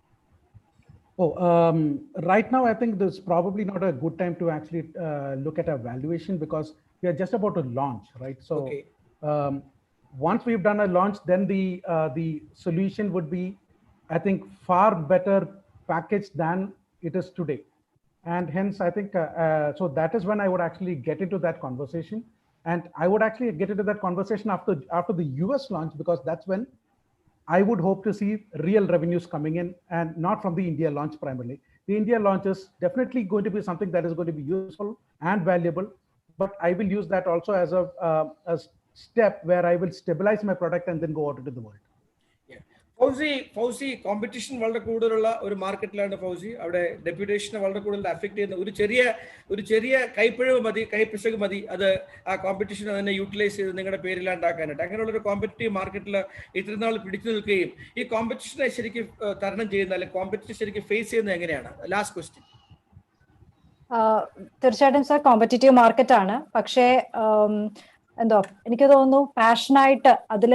Right now, I think this is probably not a good time to actually look at a valuation because we are just about to launch, right? So once we've done a launch, then the solution would be, I think, far better packaged than it is today. And hence, I think, so that is when I would actually get into that conversation. And I would actually get into that conversation after the US launch, because that's when I would hope to see real revenues coming in, and not from the India launch primarily. The India launch is definitely going to be something that is going to be useful and valuable, but I will use that also as a step where I will stabilize my product and then go out into the world. Fauci competition വളരെ കൂടുതലുള്ള ഒരു മാർക്കറ്റിലാണ് Fauci. അവിടെ ഡെപ്യൂട്ടേഷനെ വളരെ കൂടുതൽ affect ചെയ്യുന്ന ഒരു ചെറിയ കൈപ്പിശക് മതി അത് ആ കോമ്പറ്റീഷൻ തന്നെ യൂട്ടിലൈസ് ചെയ്ത് നിങ്ങളുടെ പേരിലാണ്ടാക്കാനായിട്ട്. അങ്ങനെയുള്ള ഒരു കോമ്പറ്റീവ് മാർക്കറ്റിൽ ഇത്ര നാൾ പിടിച്ചു നിൽക്കുകയും ഈ കോമ്പറ്റീഷനെ ശരിക്കും തരണം ചെയ്യുന്ന, അല്ലെങ്കിൽ കോമ്പറ്റീഷൻ ശരിക്കും ഫേസ് ചെയ്യുന്നത് എങ്ങനെയാണ്? Last question. തീർച്ചയായിട്ടും സർ, കോമ്പറ്റീറ്റീവ് മാർക്കറ്റ് ആണ്. പക്ഷേ എന്തോ എനിക്ക് തോന്നുന്നു പാഷനായിട്ട് അതിൽ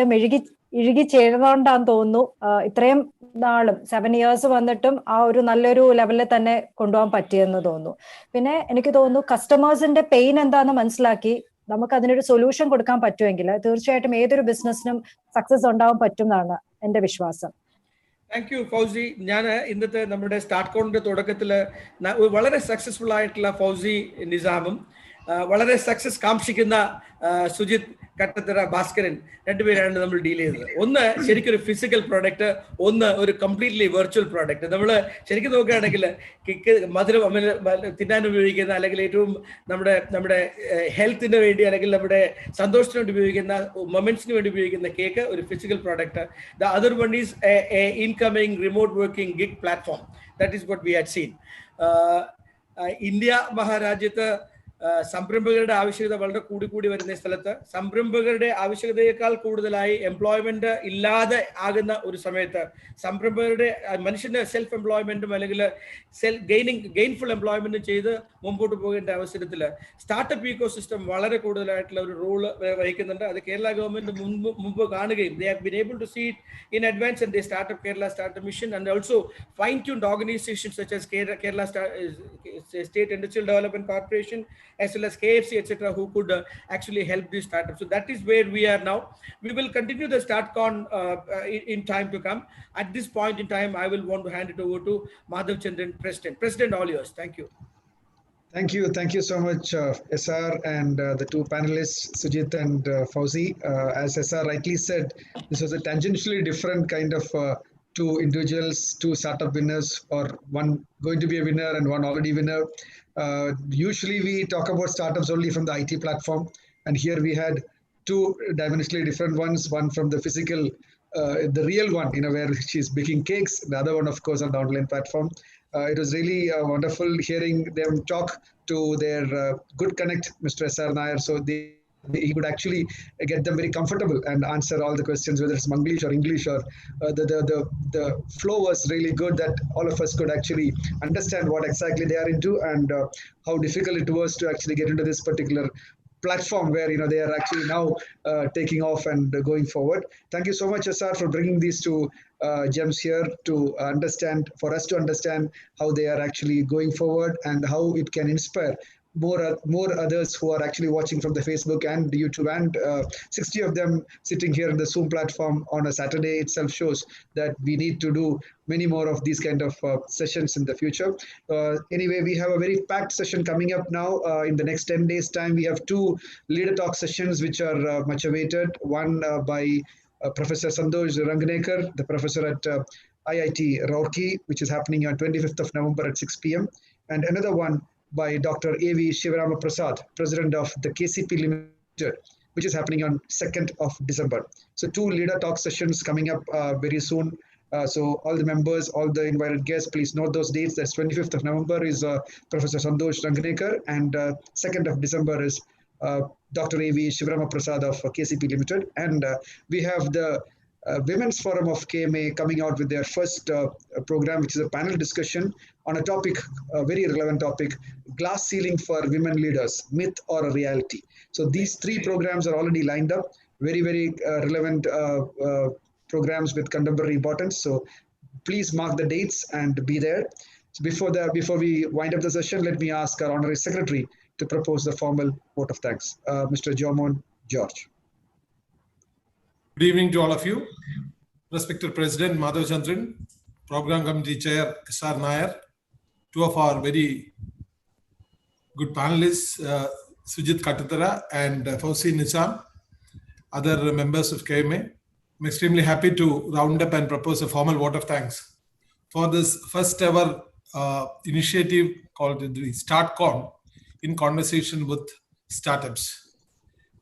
ഇഴുകി ചേർന്നുകൊണ്ടാന്ന് തോന്നുന്നു ഇത്രയും നാളും 7 years വന്നിട്ടും ആ ഒരു നല്ലൊരു ലെവലിൽ തന്നെ കൊണ്ടുപോകാൻ പറ്റിയെന്ന് തോന്നുന്നു. പിന്നെ എനിക്ക് തോന്നുന്നു കസ്റ്റമേഴ്സിന്റെ പെയിൻ എന്താണെന്ന് മനസ്സിലാക്കി നമുക്ക് അതിനൊരു സൊല്യൂഷൻ കൊടുക്കാൻ പറ്റുമെങ്കിൽ തീർച്ചയായിട്ടും ഏതൊരു ബിസിനസ്സിനും സക്സസ് ഉണ്ടാവാൻ പറ്റും എന്നാണ് എന്റെ വിശ്വാസം. Thank you Fauci. ഞാൻ ഇന്നത്തെ നമ്മുടെ സ്റ്റാർട്ട്കോണിന്റെ തുടക്കത്തിൽ വളരെ സക്സസ്ഫുൾ ആയിട്ടുള്ള ഫൗസി നിസാമും വളരെ സക്സസ് കാംക്ഷിക്കുന്ന സുജിത് കട്ടത്തറ ഭാസ്കരൻ രണ്ടുപേരാണ് നമ്മൾ ഡീൽ ചെയ്തത്. ഒന്ന് ശരിക്കും ഒരു ഫിസിക്കൽ പ്രോഡക്റ്റ്, ഒന്ന് ഒരു കംപ്ലീറ്റ്ലി വെർച്വൽ പ്രോഡക്റ്റ്. നമ്മൾ ശരിക്കും നോക്കുകയാണെങ്കിൽ മധുരം തിന്നാൻ ഉപയോഗിക്കുന്ന, അല്ലെങ്കിൽ ഏറ്റവും നമ്മുടെ ഹെൽത്തിന് വേണ്ടി, അല്ലെങ്കിൽ നമ്മുടെ സന്തോഷത്തിന് വേണ്ടി ഉപയോഗിക്കുന്ന, മൊമെന്റ്സിന് വേണ്ടി ഉപയോഗിക്കുന്ന കേക്ക് ഒരു physical product. The other one is a incoming remote working gig platform. That is what we had seen. India മഹാരാജ്യത്ത് സംരംഭകരുടെ ആവശ്യകത വളരെ കൂടി വരുന്ന സ്ഥലത്ത് സംരംഭകരുടെ ആവശ്യകതയേക്കാൾ കൂടുതലായി എംപ്ലോയ്മെന്റ് ഇല്ലാതെ ആകുന്ന ഒരു സമയത്ത് സംരംഭകരുടെ മനുഷ്യന്റെ സെൽഫ് എംപ്ലോയ്മെന്റും അല്ലെങ്കിൽ ഗെയിൻഫുൾ എംപ്ലോയ്മെന്റും ചെയ്ത് മുമ്പോട്ട് പോകേണ്ട അവസരത്തിൽ സ്റ്റാർട്ടപ്പ് ഈക്കോ സിസ്റ്റം വളരെ കൂടുതലായിട്ടുള്ള ഒരു റോള് വഹിക്കുന്നുണ്ട്. അത് കേരള ഗവൺമെന്റ് മുമ്പ് കാണുകയും they have been able to see it in advance, and they start up Kerala Startup Mission, and also fine-tuned organizations such as Kerala State Industrial Development Corporation, as well as KFC, etc., who could actually help these startups. So that is where we are now. We will continue the StartCon in time to come. At this point in time, I will want to hand it over to Madhav Chandran, President. President, all yours. Thank you. Thank you so much, SR and the two panelists, Sujith and Fouzi. As SR rightly said, this was a tangentially different kind of two individuals, two startup winners, or one going to be a winner and one already winner. Usually we talk about startups only from the IT platform, and here we had two dimensionally different ones, one from the physical, the real one, where she's baking cakes, the other one, of course, on the online platform. It was really wonderful hearing them talk to their good connect, Mr. S.R. Nair, so he could actually get them very comfortable and answer all the questions, whether it's Manglish or English, or the flow was really good, that all of us could actually understand what exactly they are into, and how difficult it was to actually get into this particular platform where they are actually now taking off and going forward. Thank you so much, SR, for bringing these two gems here to understand, for us to understand how they are actually going forward and how it can inspire more others who are actually watching from the Facebook and YouTube, and 60 of them sitting here in the Zoom platform on a Saturday itself shows that we need to do many more of these kind of sessions in the future. Anyway, we have a very packed session coming up now. In the next 10 days time, we have two leader talk sessions which are much awaited. One by Professor Santosh Ranganekar, the professor at IIT Roorkee, which is happening on 25th of November at 6 p.m. And another one by Dr. A.V. Shivarama Prasad, president of the KCP Limited, which is happening on 2nd of December. So two leader talk sessions coming up very soon. So all the members, all the invited guests, please note those dates. That's 25th of November is Professor Santosh Ranganekar, and 2nd of December is Dr. A.V. Shivarama Prasad of KCP Limited. And we have the Women's Forum of KMA coming out with their first program, which is a panel discussion on a topic, a very relevant topic, glass ceiling for women leaders, myth or a reality. So these three programs are already lined up, very, very relevant programs with contemporary importance. So please mark the dates and be there. So before we wind up the session, let me ask our Honorary Secretary to propose the formal vote of thanks. Mr. Jomon George. Good evening to all of you. Respected President Madhav Chandran, Program Committee Chair S.R. Nair, two of our very good panelists, Sujith Kattatara and Fouzi Nizam, other members of KMA. I'm extremely happy to round up and propose a formal vote of thanks for this first ever initiative called the StartCon in conversation with startups.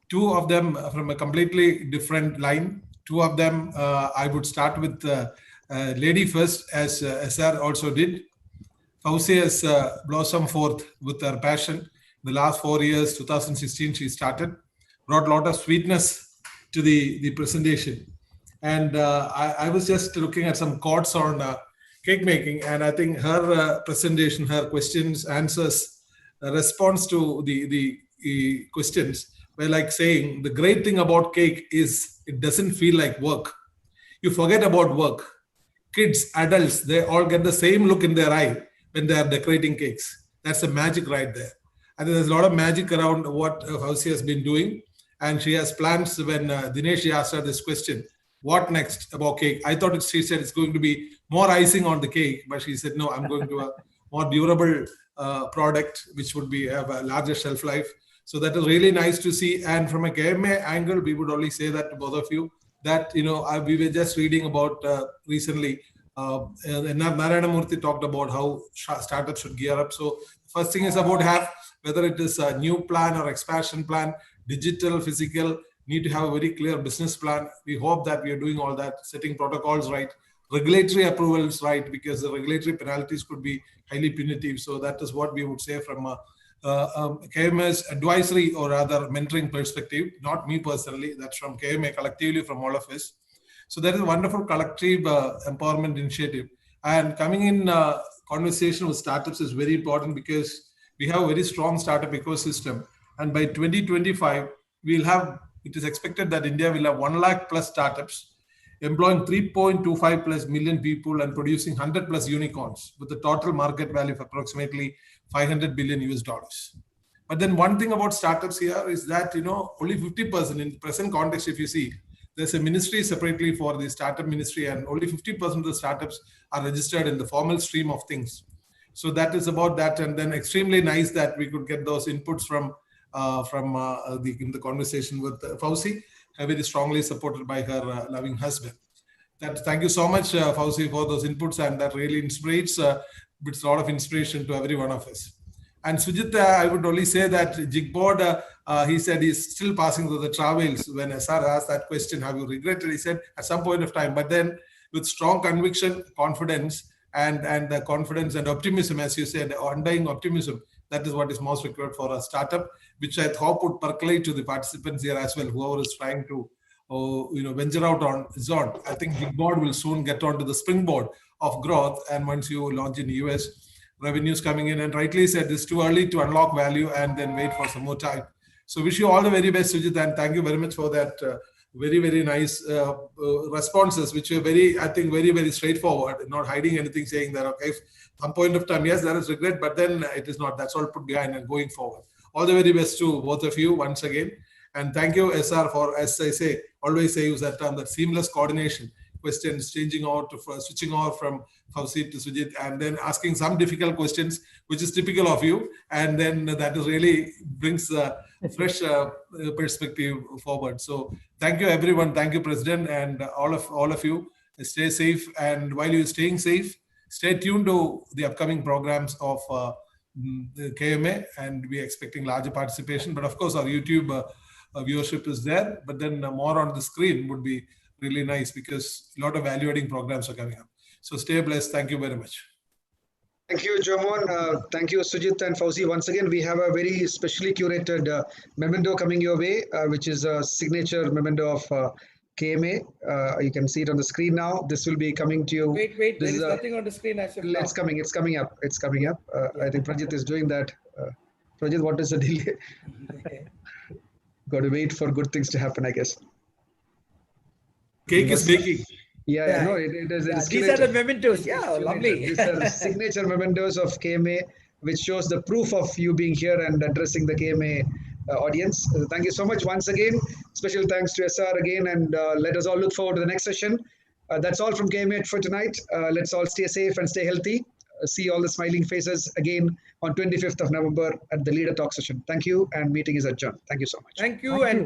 Two of them from a completely different line. Two of them, I would start with lady first, as SR also did. Fouzi has blossomed forth with her passion. The last 4 years, 2016, she started, brought a lot of sweetness to the presentation. And I was just looking at some chords on cake making, and I think her presentation, her questions, answers, response to the questions were like saying, the great thing about cake is it doesn't feel like work. You forget about work. Kids, adults, they all get the same look in their eye when they are decorating cakes. That's the magic right there. I think there's a lot of magic around what Fouzi has been doing. And she has plans. When Dinesh asked her this question, what next about cake? I thought she said it's going to be more icing on the cake, but she said, no, I'm going to a more durable product, which would be have a larger shelf life. So that is really nice to see. And from a KMA angle, we would only say that to both of you, that, we were just reading about recently, Narayana Murthy talked about how startups should gear up. So first thing is about whether it is a new plan or expansion plan, digital, physical, need to have a very clear business plan. We hope that we are doing all that, setting protocols right, regulatory approvals right, because the regulatory penalties could be highly punitive. So that is what we would say from KMA's advisory or rather mentoring perspective, not me personally, that's from KMA collectively, from all of us. So that is a wonderful collective empowerment initiative. And coming in conversation with startups is very important because we have a very strong startup ecosystem. And by 2025, we'll have, it is expected that India will have 1 lakh plus startups, employing 3.25 plus million people and producing 100 plus unicorns with a total market value of approximately $500 billion US. But then one thing about startups here is that, only 50% in the present context, if you see, there's a ministry separately for the startup ministry, and only 50% of the startups are registered in the formal stream of things. So that is about that. And then extremely nice that we could get those inputs from the conversation with Fouzi, very strongly supported by her loving husband. Thank you so much, Fouzi, for those inputs, and that really inspires, it's a lot of inspiration to every one of us. And Sujith, I would only say that Jigboard, he said he's still passing through the travails. When SR asked that question, have you regretted? He said at some point of time, but then with strong conviction, confidence, and the confidence and optimism, as you said, undying optimism, that is what is most required for a startup, which I hope would percolate to the participants here as well, whoever is trying to venture out on his own. I think Jigboard will soon get onto the springboard of growth, and once you launch in the US, revenues coming in, and rightly said, it's too early to unlock value and then wait for some more time. So wish you all the very best, Sujith, and thank you very much for that very, very nice responses, which were very, I think, very, very straightforward, not hiding anything, saying that, okay, some point of time, yes, there is regret, but then it is not. That's all put behind and going forward. All the very best to both of you once again. And thank you, SR, for, as I say, always say, use that term, that seamless coordination. Questions changing out to switching over from Fouzi to Sujith, and then asking some difficult questions, which is typical of you, and then that is really brings a fresh perspective forward. So thank you, everyone. Thank you, President, and all of you. Stay safe, and while you're staying safe, stay tuned to the upcoming programs of the KMA, and we're expecting larger participation. But of course, our YouTube viewership is there, but then more on the screen would be really nice, because a lot of value-adding programs are coming up. So stay blessed. Thank you very much. Thank you, Jamon. Thank you, Sujith and Fouzi. Once again, we have a very specially curated memento coming your way, which is a signature memento of KMA. You can see it on the screen now. This will be coming to you. Wait, there is nothing on the screen. It's coming up. I think Prajit is doing that. Prajit, what is the delay? Got to wait for good things to happen, I guess. Cake is baking. Yeah. No, it is. Yeah, these are the mementos. Yeah, lovely. These are signature mementos of KMA, which shows the proof of you being here and addressing the KMA audience. Thank you so much once again. Special thanks to SR again, and let us all look forward to the next session. That's all from KMA for tonight. Let's all stay safe and stay healthy. See all the smiling faces again on 25th of November at the Leader Talk session. Thank you, and meeting is adjourned. Thank you so much. Thank you and